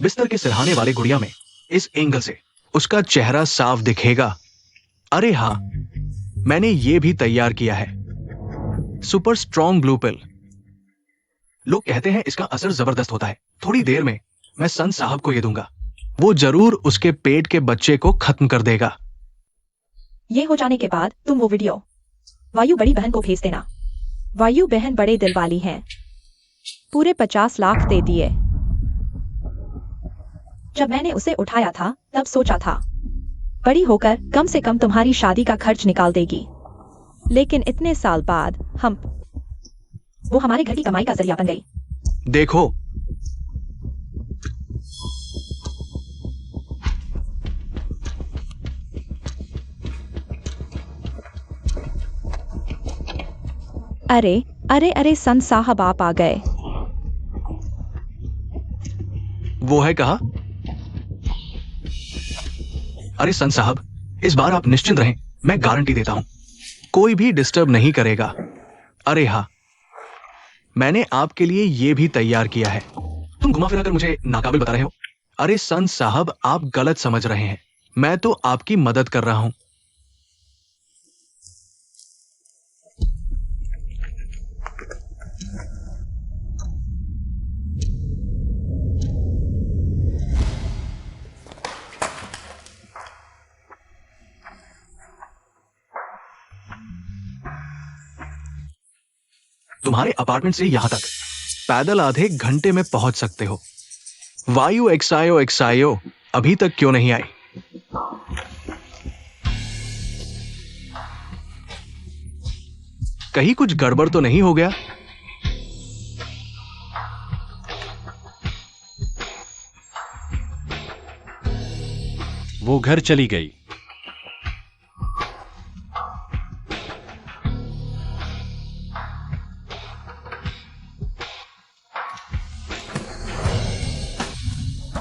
बिस्तर के सिरहाने वाले गुड़िया में इस एंगल से उसका चेहरा साफ दिखेगा। अरे हाँ, मैंने ये भी तैयार किया है, सुपर स्ट्रॉन्ग ब्लू पिल। लोग कहते हैं इसका असर जबरदस्त होता है। थोड़ी देर में मैं सन साहब को ये दूंगा, वो जरूर उसके पेट के बच्चे को खत्म कर देगा। ये हो जाने के बाद तुम वो वीडियो वायु बड़ी बहन को भेज देना। वायु बहन बड़े दिल वाली हैं। पूरे 50 लाख दे दिए। जब मैंने उसे उठाया था तब सोचा था बड़ी होकर कम से कम तुम्हारी शादी का खर्च निकाल देगी, लेकिन इतने साल बाद वो हमारे घर की कमाई का जरिया बन गई। देखो, अरे सन साहब आप आ गए। वो है कहा। अरे सन साहब, इस बार आप निश्चिंत रहें, मैं गारंटी देता हूं कोई भी डिस्टर्ब नहीं करेगा। अरे हाँ, मैंने आपके लिए ये भी तैयार किया है। तुम घुमा फिरा कर मुझे नाकाबिल बता रहे हो। अरे सन साहब, आप गलत समझ रहे हैं। मैं तो आपकी मदद कर रहा हूं। तुम्हारे अपार्टमेंट से यहां तक पैदल आधे घंटे में पहुंच सकते हो। वायु एक्साइओ अभी तक क्यों नहीं आई? कहीं कुछ गड़बड़ तो नहीं हो गया? वो घर चली गई।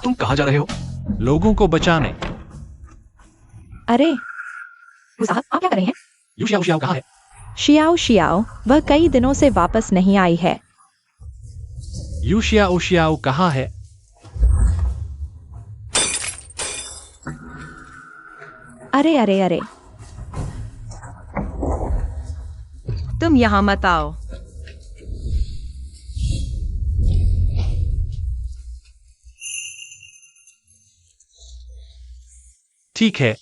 तुम कहां जा रहे हो? लोगों को बचाने। अरे साहब, आप क्या कर रहे हैं? यू शियाओ कहाँ है? शियाओ वह कई दिनों से वापस नहीं आई है। यू शियाओ कहाँ है? अरे तुम यहाँ मत आओ। ठीक है।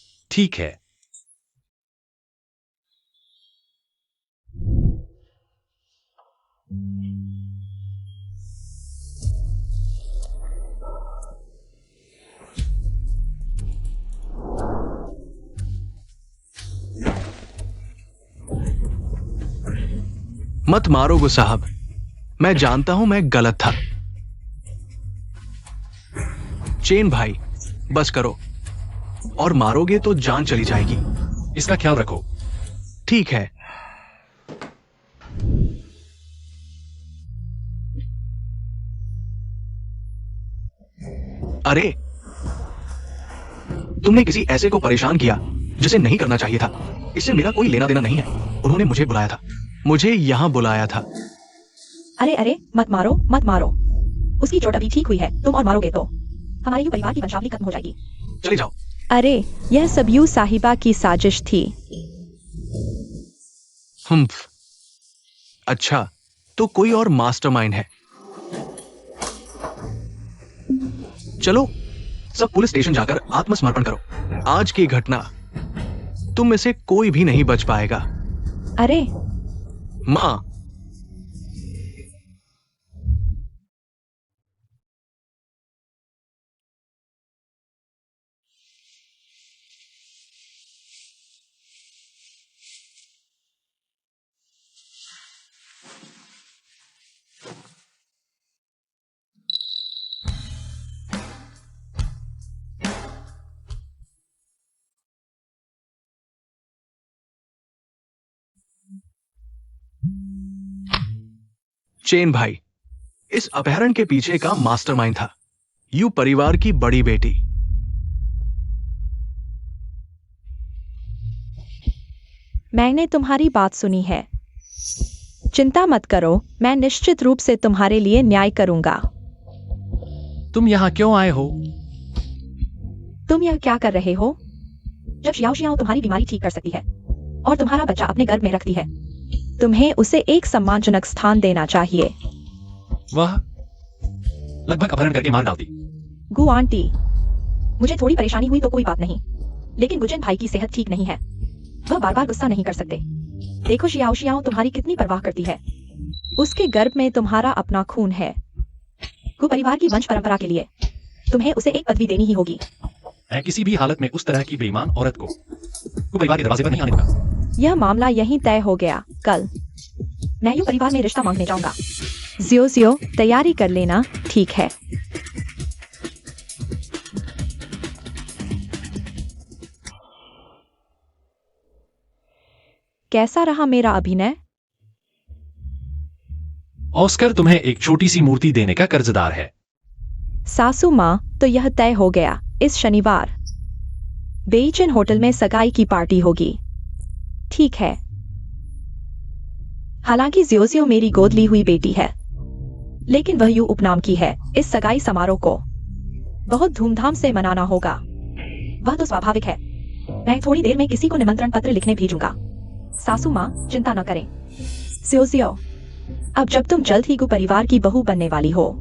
मत मारो गो साहब, मैं जानता हूं मैं गलत था। चेन भाई, बस करो, और मारोगे तो जान चली जाएगी। इसका ख्याल रखो। ठीक है। अरे, तुमने किसी ऐसे को परेशान किया जिसे नहीं करना चाहिए था। इससे मेरा कोई लेना देना नहीं है। उन्होंने मुझे बुलाया था, मुझे यहाँ बुलाया था। अरे अरे, मत मारो मत मारो। उसकी चोट अभी ठीक हुई है, तुम और मारोगे तो हमारे यू परिवार की वंशावली खत्म हो जाएगी। चले जाओ। अरे, यह सब यू साहिबा की साजिश थी। अच्छा, तो कोई और मास्टरमाइंड है। चलो, सब पुलिस स्टेशन जाकर आत्मसमर्पण करो। आज की घटना, तुम में से कोई भी नहीं बच पाएगा। अरे, मां, चेन भाई इस अपहरण के पीछे का मास्टरमाइंड था। यू परिवार की बड़ी बेटी। मैंने तुम्हारी बात सुनी है। चिंता मत करो, मैं निश्चित रूप से तुम्हारे लिए न्याय करूंगा। तुम यहाँ क्यों आए हो? तुम यह क्या कर रहे हो? जब शियाओ शियाओ तुम्हारी बीमारी ठीक कर सकती है और तुम्हारा बच्चा अपने गर्भ में रखती है, तुम्हें उसे एक सम्मानजनक स्थान देना चाहिए। वह लगभग अपहरण करके मार डालती। गु आंटी, मुझे थोड़ी परेशानी हुई तो कोई बात नहीं, लेकिन गुजन भाई की सेहत ठीक नहीं है। वह बार बार गुस्सा नहीं कर सकते। देखो शियाओ शियाओ तुम्हारी कितनी परवाह करती है। उसके गर्भ में तुम्हारा अपना खून है। गु परिवार की वंश परंपरा के लिए तुम्हें उसे एक पदवी देनी ही होगी। मैं किसी भी हालत में उस तरह की बेईमान औरत को परिवार के दरवाजे पर नहीं आने दूंगा। यह मामला यहीं तय हो गया। कल मैं यू परिवार में रिश्ता मांगने जाऊंगा। जियो जियो, तैयारी कर लेना, ठीक है? कैसा रहा मेरा अभिनय? ऑस्कर तुम्हें एक छोटी सी मूर्ति देने का कर्जदार है। सासू माँ, तो यह तय हो गया। इस शनिवार बेइचन होटल में सगाई की पार्टी होगी, ठीक है? हालांकि जियोजियो मेरी गोद ली हुई बेटी है, लेकिन वह यू उपनाम की है। इस सगाई समारोह को बहुत धूमधाम से मनाना होगा। वह तो स्वाभाविक है। मैं थोड़ी देर में किसी को निमंत्रण पत्र लिखने भेजूंगा। सासू माँ, चिंता न करें। जियोजियो, अब जब तुम जल्द ही गु परिवार की बहू बनने वाली हो,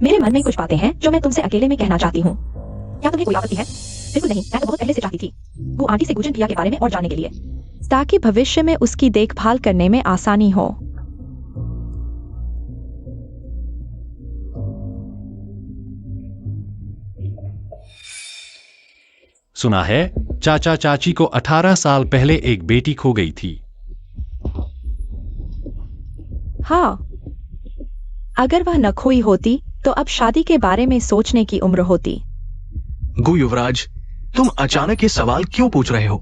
मेरे मन में कुछ बातें हैं जो मैं तुमसे अकेले में कहना चाहती हूँ। क्या तुम्हें कोई आपत्ति है? बिल्कुल नहीं, मैं तो बहुत पहले से चाहती थी वो आंटी से गुजन प्रिया के बारे में और जानने के लिए, ताकि भविष्य में उसकी देखभाल करने में आसानी हो। सुना है चाचा चाची को 18 साल पहले एक बेटी खो गई थी। हाँ, अगर वह न खोई होती तो अब शादी के बारे में सोचने की उम्र होती। गु युवराज, तुम अचानक ये सवाल क्यों पूछ रहे हो?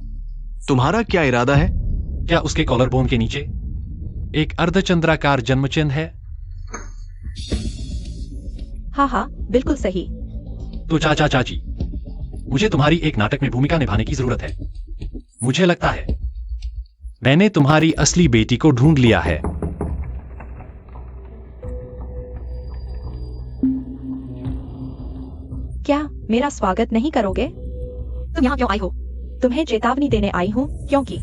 तुम्हारा क्या इरादा है? क्या उसके कॉलर बोन के नीचे एक अर्धचंद्राकार जन्म चिन्ह है? हाँ हाँ, बिल्कुल सही। तो चाचा चाची, मुझे तुम्हारी एक नाटक में भूमिका निभाने की जरूरत है। मुझे लगता है मैंने तुम्हारी असली बेटी को ढूंढ लिया है। क्या मेरा स्वागत नहीं करोगे? तुम यहाँ क्यों आई हो? तुम्हें चेतावनी देने आई हूँ, क्योंकि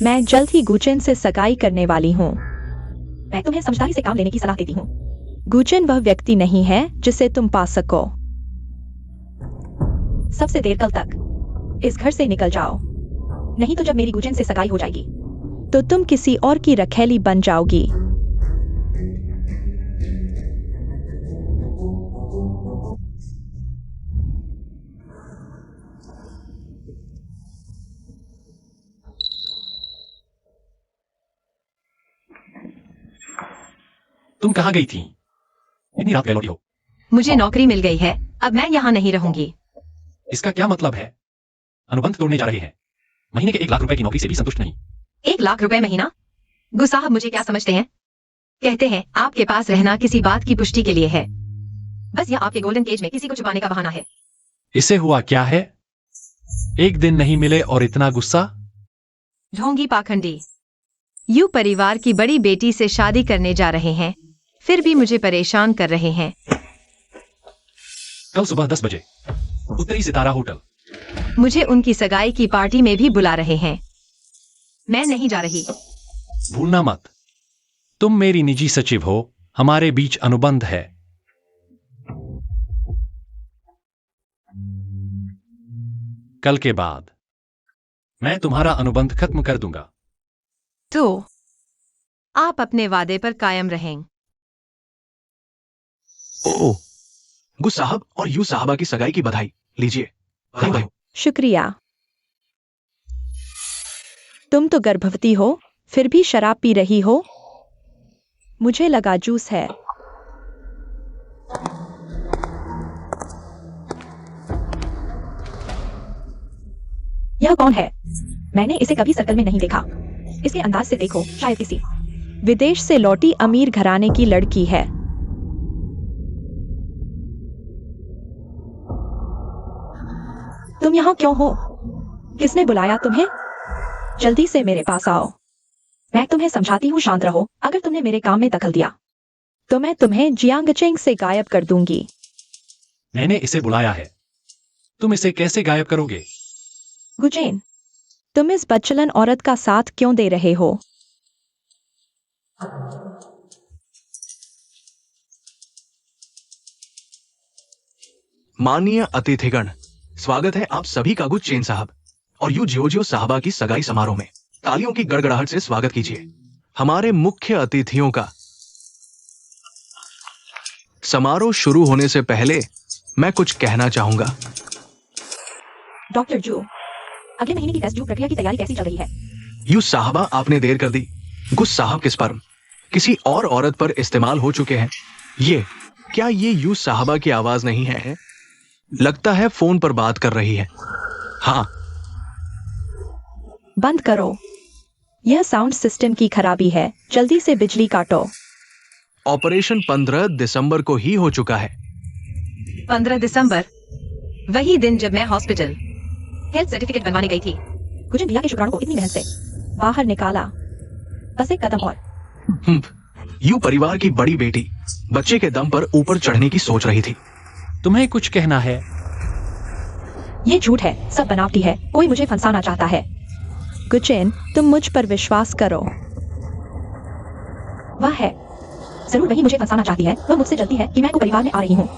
मैं जल्द ही गुचेन से सगाई करने वाली हूँ। मैं तुम्हें समझदारी से काम लेने की सलाह देती हूँ। गुचेन वह व्यक्ति नहीं है जिसे तुम पा सको। सबसे देर कल तक इस घर से निकल जाओ, नहीं तो जब मेरी गुजन से सगाई हो जाएगी तो तुम किसी और की रखैली बन जाओगी। तुम कहाँ गई थी? इतनी रात गए लौटी हो? मुझे नौकरी मिल गई है, अब मैं यहाँ नहीं रहूंगी। इसका क्या मतलब है? अनुबंध तोड़ने जा रहे हैं। महीने के 1 लाख रुपए की नौकरी से भी संतुष्ट नहीं। 1 लाख रुपए महीना? गु साहब मुझे क्या समझते हैं? कहते हैं आपके पास रहना किसी बात की पुष्टि के लिए है। बस यह आपके गोल्डन केज में किसी को छुपाने का बहाना है। इससे हुआ क्या है? एक दिन नहीं मिले और इतना गुस्सा? ढोंगी पाखंडी। यू परिवार की बड़ी बेटी से शादी करने जा रहे हैं, फिर भी मुझे परेशान कर रहे हैं। कल सुबह 10 बजे उत्तरी सितारा होटल। मुझे उनकी सगाई की पार्टी में भी बुला रहे हैं। मैं नहीं जा रही। भूलना मत, तुम मेरी निजी सचिव हो, हमारे बीच अनुबंध है। कल के बाद मैं तुम्हारा अनुबंध खत्म कर दूंगा। तो आप अपने वादे पर कायम रहें। ओह, गु साहब और यू साहबा की सगाई की बधाई लीजिए। बधाई हो। शुक्रिया। तुम तो गर्भवती हो, फिर भी शराब पी रही हो। मुझे लगा जूस है। यह कौन है? मैंने इसे कभी सर्कल में नहीं देखा। इसके अंदाज से देखो, शायद किसी विदेश से लौटी अमीर घराने की लड़की है। तुम यहाँ क्यों हो? किसने बुलाया तुम्हें? जल्दी से मेरे पास आओ। मैं तुम्हें समझाती हूँ, शांत रहो। अगर तुमने मेरे काम में दखल दिया तो मैं तुम्हें जियांगचेंग से गायब कर दूंगी। मैंने इसे बुलाया है, तुम इसे कैसे गायब करोगे? गुचेन, तुम इस बच्चलन औरत का साथ क्यों दे रहे हो? माननीय अतिथिगण, स्वागत है आप सभी का गु चेन साहब और यू जियोजियो साहबा की सगाई समारोह में। तालियों की गड़गड़ाहट से स्वागत कीजिए। हमारे मुख्य अतिथियों का समारोह शुरू होने से पहले मैं कुछ कहना चाहूंगा। डॉक्टर जू, अगले महीने की टेस्ट ट्यूब प्रक्रिया की तैयारी कैसी चल रही है? यू साहबा, आपने देर कर दी। गुस साहब के स्पर्म किसी और औरत पर इस्तेमाल हो चुके हैं। क्या ये यू साहबा की आवाज नहीं है? लगता है फोन पर बात कर रही है। हाँ, बंद करो। यह साउंड सिस्टम की खराबी है। जल्दी से बिजली काटो। ऑपरेशन 15 दिसंबर को ही हो चुका है। 15 दिसंबर, वही दिन जब मैं हॉस्पिटल हेल्थ सर्टिफिकेट बनवाने गई थी। गुजन भैया के शुक्राणु को इतनी मेहनत से बाहर निकाला। बस एक कदम और। यू परिवार की बड़ी बेटी बच्चे के दम पर ऊपर चढ़ने की सोच रही थी। तुम्हें कुछ कहना है? ये झूठ है, सब बनावटी है। कोई मुझे फंसाना चाहता है। गुचेन, तुम मुझ पर विश्वास करो। वह है, जरूर वही मुझे फंसाना चाहती है। वह मुझसे जल्दी है कि मैं को परिवार में आ रही हूँ,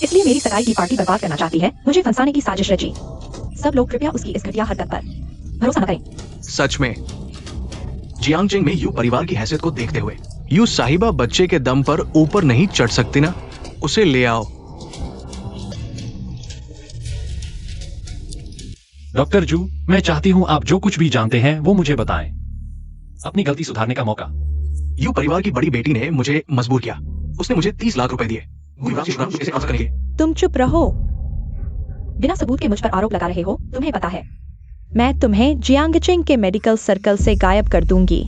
इसलिए मेरी सगाई की पार्टी बर्बाद करना चाहती है। मुझे फंसाने की साजिश रची। सब लोग कृपया उसकी इस घटिया हरकत पर भरोसा न करें। सच में जियांगचेंग में यू परिवार की हैसियत को देखते हुए यू साहिबा बच्चे के दम पर ऊपर नहीं चढ़ सकती ना। उसे ले आओ। डॉक्टर जू, मैं चाहती हूं आप जो कुछ भी जानते हैं वो मुझे बताएं। अपनी गलती सुधारने का मौका। यू परिवार की बड़ी बेटी ने मुझे मजबूर किया। उसने मुझे 30 लाख रुपए दिए। युवराज के शुक्राणु कैसे आंसर करेंगे? तुम चुप रहो। बिना सबूत के मुझ पर आरोप लगा रहे हो। तुम्हें पता है मैं तुम्हें जियांगचेंग के मेडिकल सर्कल से गायब कर दूंगी।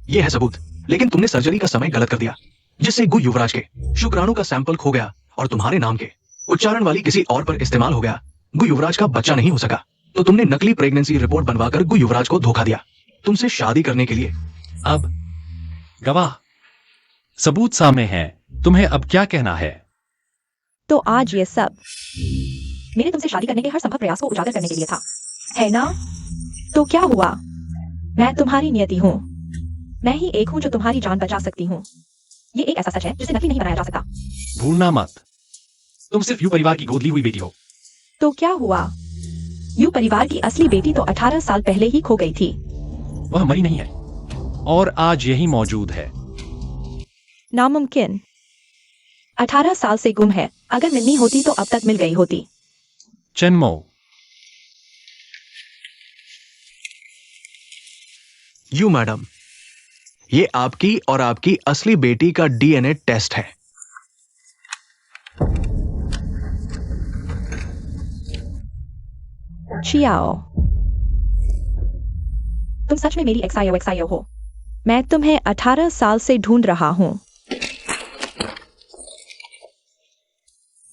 यह है सबूत, लेकिन तुमने सर्जरी का समय गलत कर दिया, जिससे गु युवराज के शुक्राणु का सैंपल खो गया और तुम्हारे नाम के उच्चारण वाली किसी और पर इस्तेमाल हो गया। गु युवराज का बच्चा नहीं हो सका, तो तुमने नकली प्रेगनेंसी रिपोर्ट बनवाकर गु युवराज को धोखा दिया तुमसे शादी करने के लिए। अब गवाह सबूत सामने हैं, तुम्हें अब क्या कहना है? तो आज ये सब मेरे तुमसे शादी करने के हर संभव प्रयास को उजागर करने के लिए था, है ना? तो क्या हुआ? मैं तुम्हारी नियति हूँ। मैं ही एक हूँ जो तुम्हारी जान बचा सकती हूँ। ये एक ऐसा सच है जिसे नकली नहीं बनाया जा सकता। भूलना मत, तुम सिर्फ यू परिवार की गोद ली हुई बेटी हो। तो क्या हुआ? यू परिवार की असली बेटी तो 18 साल पहले ही खो गई थी। वह मरी नहीं है और आज यही मौजूद है। नामुमकिन। 18 साल से गुम है। अगर मिलनी होती तो अब तक मिल गई होती। चेनमो, यू मैडम, ये आपकी और आपकी असली बेटी का डीएनए टेस्ट है। चियाओ, तुम सच में मेरी एक्सायो हो। मैं तुम्हें 18 साल से ढूंढ रहा हूं।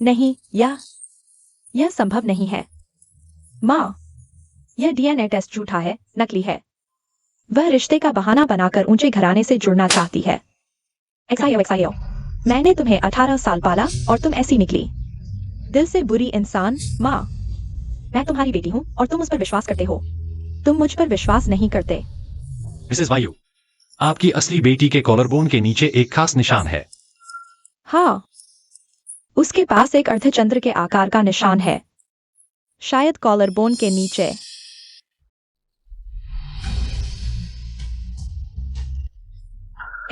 नहीं, यह संभव नहीं है। माँ, यह डीएनए टेस्ट झूठा है, नकली है। वह रिश्ते का बहाना बनाकर ऊंचे घराने से जुड़ना चाहती है। एक्सायो, मैंने तुम्हें 18 साल पाला और तुम ऐसी निकली। दिल से बुरी इंसान। माँ, मैं तुम्हारी बेटी हूँ और तुम उस पर विश्वास करते हो। तुम मुझ पर विश्वास नहीं करते। मिसेस वायु, आपकी असली बेटी के कॉलरबोन के नीचे एक खास निशान है। हाँ, उसके पास एक अर्धचंद्र के आकार का निशान है, शायद कॉलरबोन के नीचे।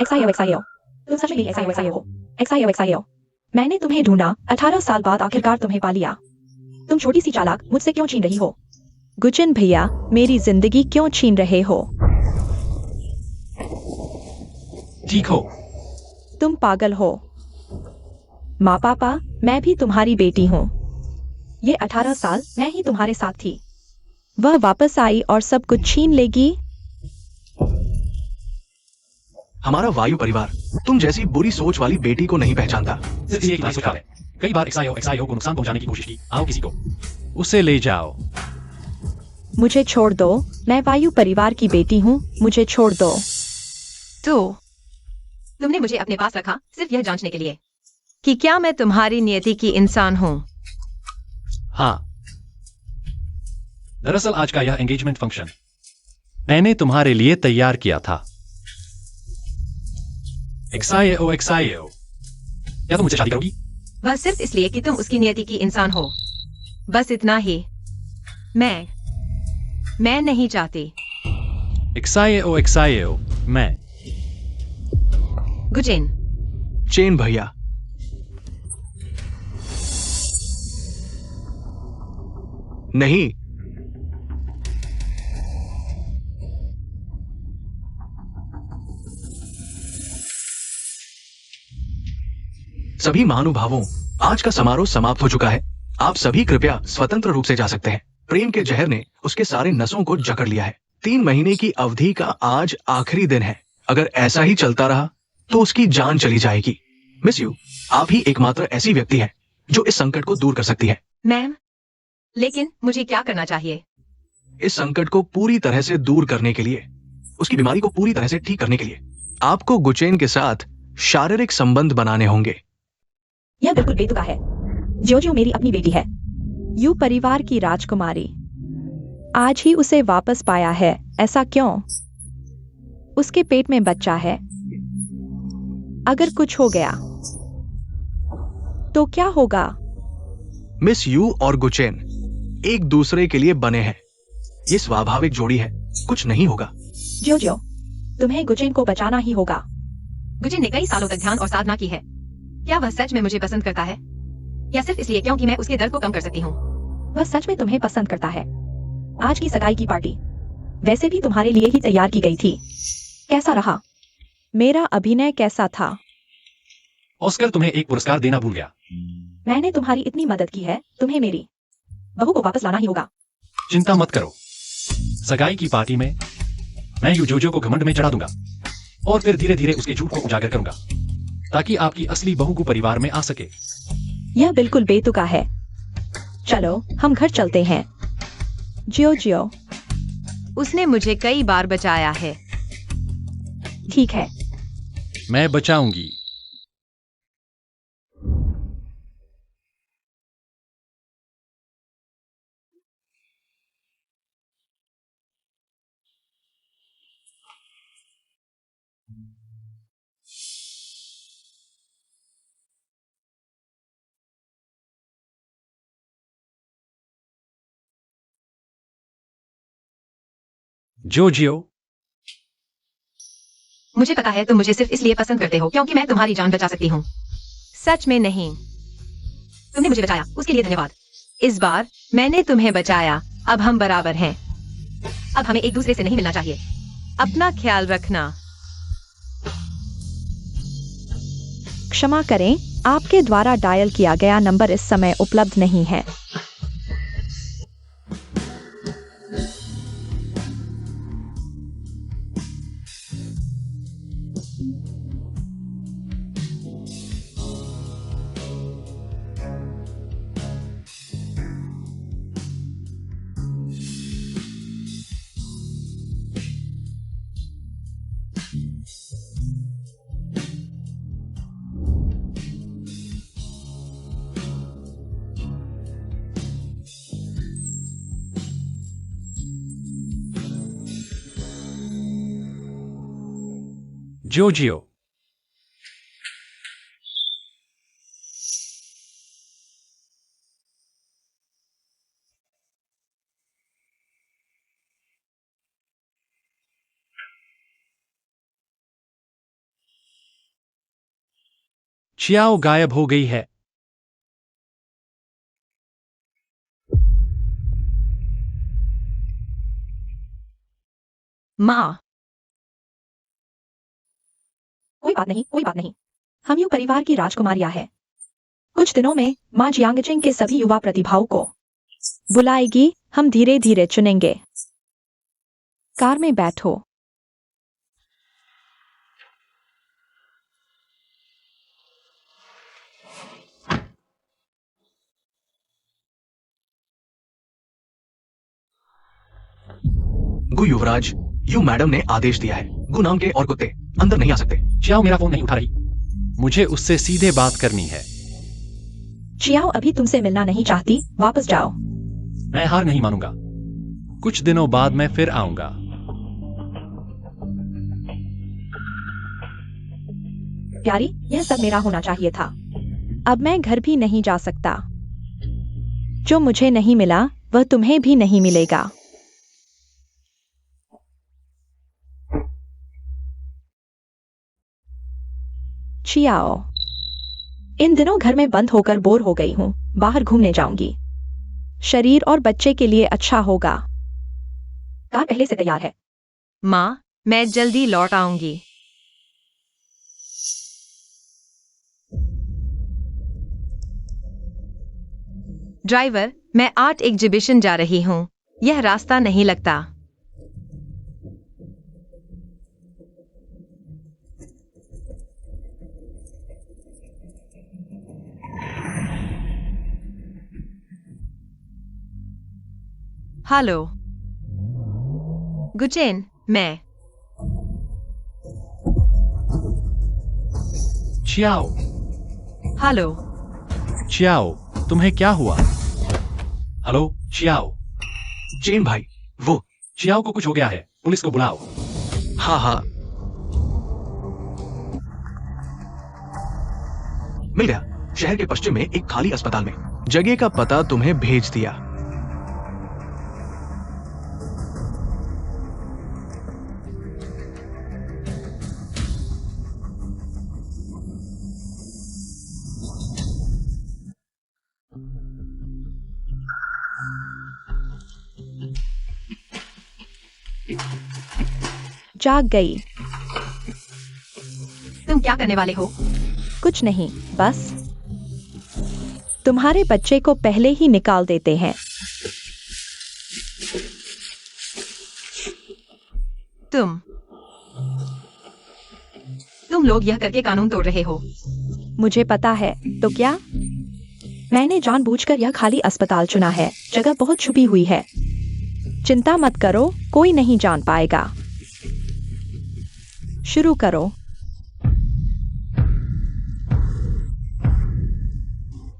एक्सायो, तुम सच में मेरी एक्सायो हो। एक्सायो, मैंने तुम्हें ढूंढा, 18 साल बाद आखिरकार तुम्हें पा लिया। तुम छोटी सी चालाक मुझसे क्यों छीन रही हो? गुचिन भैया, मेरी जिंदगी क्यों छीन रहे हो? ठीक हो। तुम पागल हो। माँ पापा, मैं भी तुम्हारी बेटी हूँ। ये 18 साल मैं ही तुम्हारे साथ थी। वह वापस आई और सब कुछ छीन लेगी। हमारा वायु परिवार तुम जैसी बुरी सोच वाली बेटी को नहीं पहचानता। सिर्फ ये एक नाजुक हाल है। कई बार एक्सायो को नुकसान पहुंचाने की कोशिश की। आओ किसी को उसे ले जाओ। मुझे छोड़ दो, मैं वायु परिवार की बेटी हूँ, मुझे छोड़ दो। तो तुमने मुझे अपने पास रखा सिर्फ यह जांचने के लिए कि क्या मैं तुम्हारी नियति की इंसान हूँ। हाँ, दरअसल आज का यह एंगेजमेंट फंक्शन मैंने तुम्हारे लिए तैयार किया था। एक्सायो, क्या तुम मुझसे शादी करोगी? वह सिर्फ इसलिए कि तुम उसकी नियति की इंसान हो, बस इतना ही। मैं नहीं चाहती। एक्सायो, मैं। गुचिन, चेन भैया, नहीं। सभी महानुभावों, आज का समारोह समाप्त हो चुका है। आप सभी कृपया स्वतंत्र रूप से जा सकते हैं। प्रेम के जहर ने उसके सारे नसों को जकड़ लिया है। 3 महीने की अवधि का आज आखिरी दिन है। अगर ऐसा ही चलता रहा तो उसकी जान चली जाएगी। मिस यू, आप ही एकमात्र ऐसी व्यक्ति हैं जो इस संकट को दूर कर सकती है। मैम, लेकिन मुझे क्या करना चाहिए? इस संकट को पूरी तरह से दूर करने के लिए, उसकी बीमारी को पूरी तरह से ठीक करने के लिए आपको गुचेन के साथ शारीरिक संबंध बनाने होंगे। यह बिल्कुल बेतुका है। जो मेरी अपनी बेटी है, यू परिवार की राजकुमारी। आज ही उसे वापस पाया है, ऐसा क्यों? उसके पेट में बच्चा है। अगर कुछ हो गया तो क्या होगा? मिस यू और गुचेन एक दूसरे के लिए बने हैं। ये स्वाभाविक जोड़ी है, कुछ नहीं होगा। जो तुम्हें गुचेन को बचाना ही होगा। गुचिन ने कई सालों तक ध्यान और साधना की है। क्या वह सच में मुझे पसंद करता है, या सिर्फ इसलिए क्योंकि मैं उसके दर्द को कम कर सकती हूँ? वह सच में तुम्हें पसंद करता है। आज की सगाई की पार्टी वैसे भी तुम्हारे लिए ही तैयार की गई थी। कैसा रहा? मेरा अभिनय कैसा था? ऑस्कर तुम्हें एक पुरस्कार देना भूल गया। मैंने तुम्हारी इतनी मदद की है, तुम्हें मेरी बहू को वापस लाना ही होगा। चिंता मत करो, सगाई की पार्टी में मैं यूजोजो को घमंड में चढ़ा दूंगा और फिर धीरे धीरे उसके झूठ को उजागर करूंगा ताकि आपकी असली बहू को परिवार में आ सके। यह बिल्कुल बेतुका है। चलो हम घर चलते हैं। जियो, उसने मुझे कई बार बचाया है। ठीक है। मैं बचाऊंगी। जियो, मुझे पता है तुम मुझे सिर्फ इसलिए पसंद करते हो क्योंकि मैं तुम्हारी जान बचा सकती हूँ। सच में नहीं। तुमने मुझे बचाया, उसके लिए धन्यवाद। इस बार मैंने तुम्हें बचाया, अब हम बराबर हैं। अब हमें एक दूसरे से नहीं मिलना चाहिए। अपना ख्याल रखना। क्षमा करें, आपके द्वारा डायल किया गया नंबर इस समय उपलब्ध नहीं है। जोजियो। चियाओ गायब हो गई है। माँ, कोई बात नहीं, कोई बात नहीं। हम यू परिवार की राजकुमारियां हैं। कुछ दिनों में माँ जियांगचिंग के सभी युवा प्रतिभाओं को बुलाएगी। हम धीरे धीरे चुनेंगे। कार में बैठो। गु युवराज, यू मैडम ने आदेश दिया है, गु नाम के और कुत्ते अंदर नहीं आ सकते। चियाओ मेरा फोन नहीं उठा रही। मुझे उससे सीधे बात करनी है। चियाओ अभी तुमसे मिलना नहीं चाहती, वापस जाओ। मैं हार नहीं मानूंगा। कुछ दिनों बाद मैं फिर आऊंगा। प्यारी, यह सब मेरा होना चाहिए था। अब मैं घर भी नहीं जा सकता। जो मुझे नहीं मिला वह तुम्हें भी नहीं मिलेगा। चियाओ, इन दिनों घर में बंद होकर बोर हो गई हूँ। बाहर घूमने जाऊंगी। शरीर और बच्चे के लिए अच्छा होगा। कार पहले से तैयार है। माँ, मैं जल्दी लौट आऊंगी। ड्राइवर, मैं आर्ट एग्जीबिशन जा रही हूँ। यह रास्ता नहीं लगता। हेलो गुचेन, मैं चियाओ, हेलो। चियाओ, तुम्हें क्या हुआ? Hello Chiao. चेन भाई, वो। चियाओ को कुछ हो गया है, पुलिस को बुलाओ। हाँ हाँ, मिल गया। शहर के पश्चिम में एक खाली अस्पताल में। जगह का पता तुम्हें भेज दिया। जाग गई। तुम क्या करने वाले हो? कुछ नहीं, बस तुम्हारे बच्चे को पहले ही निकाल देते हैं। तुम लोग यह करके कानून तोड़ रहे हो। मुझे पता है, तो क्या? मैंने जानबूझकर यह खाली अस्पताल चुना है। जगह बहुत छुपी हुई है। चिंता मत करो, कोई नहीं जान पाएगा। शुरू करो।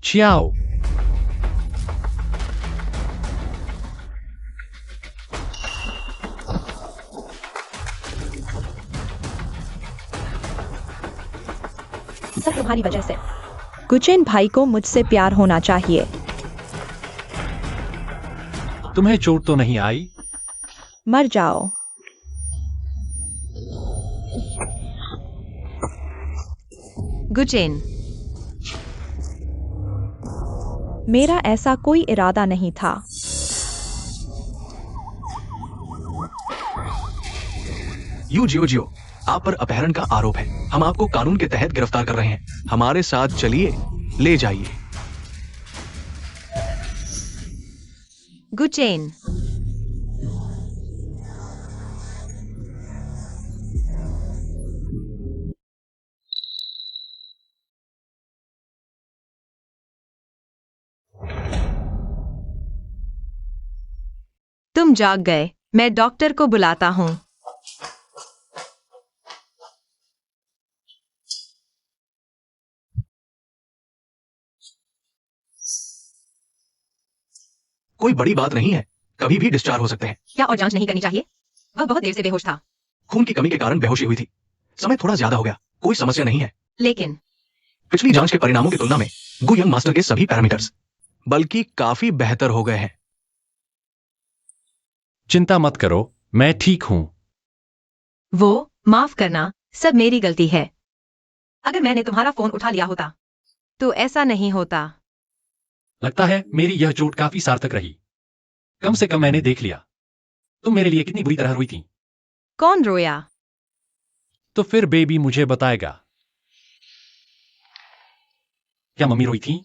चियाओ, सब तुम्हारी वजह से। गुचेन भाई को मुझसे प्यार होना चाहिए। तुम्हें चोट तो नहीं आई? मर जाओ। गुचेन, मेरा ऐसा कोई इरादा नहीं था। यू जियो जियो, आप पर अपहरण का आरोप है। हम आपको कानून के तहत गिरफ्तार कर रहे हैं। हमारे साथ चलिए, ले जाइए। गुचेन, तुम जाग गए। मैं डॉक्टर को बुलाता हूँ। कोई बड़ी बात नहीं है, कभी भी डिस्चार्ज हो सकते हैं। क्या और जांच नहीं करनी चाहिए? वह बहुत देर से बेहोश था। खून की कमी के कारण बेहोशी हुई थी। समय थोड़ा ज्यादा हो गया, कोई समस्या नहीं है। लेकिन पिछली जांच के परिणामों की तुलना में गु यंग मास्टर के सभी पैरामीटर्स बल्कि काफी बेहतर हो गए हैं। चिंता मत करो, मैं ठीक हूं। वो माफ करना, सब मेरी गलती है। अगर मैंने तुम्हारा फोन उठा लिया होता तो ऐसा नहीं होता। लगता है मेरी यह चोट काफी सार्थक रही। कम से कम मैंने देख लिया तुम मेरे लिए कितनी बुरी तरह रोई थी। कौन रोया? तो फिर बेबी मुझे बताएगा। क्या मम्मी रोई थी?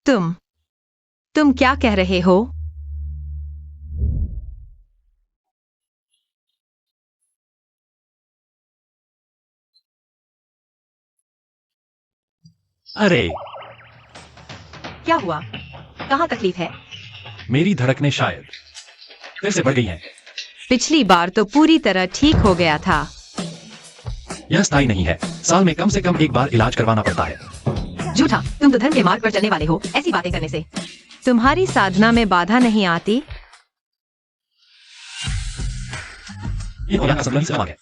तुम क्या कह रहे हो? अरे क्या हुआ? कहाँ तकलीफ है? मेरी धड़कनें शायद फिर से बढ़ गई हैं। पिछली बार तो पूरी तरह ठीक हो गया था। यह स्थायी नहीं है, साल में कम से कम एक बार इलाज करवाना पड़ता है। झूठा, तुम तो धर्म के मार्ग पर चलने वाले हो ऐसी बातें करने से। तुम्हारी साधना में बाधा नहीं आती। ये होना असंभव से है।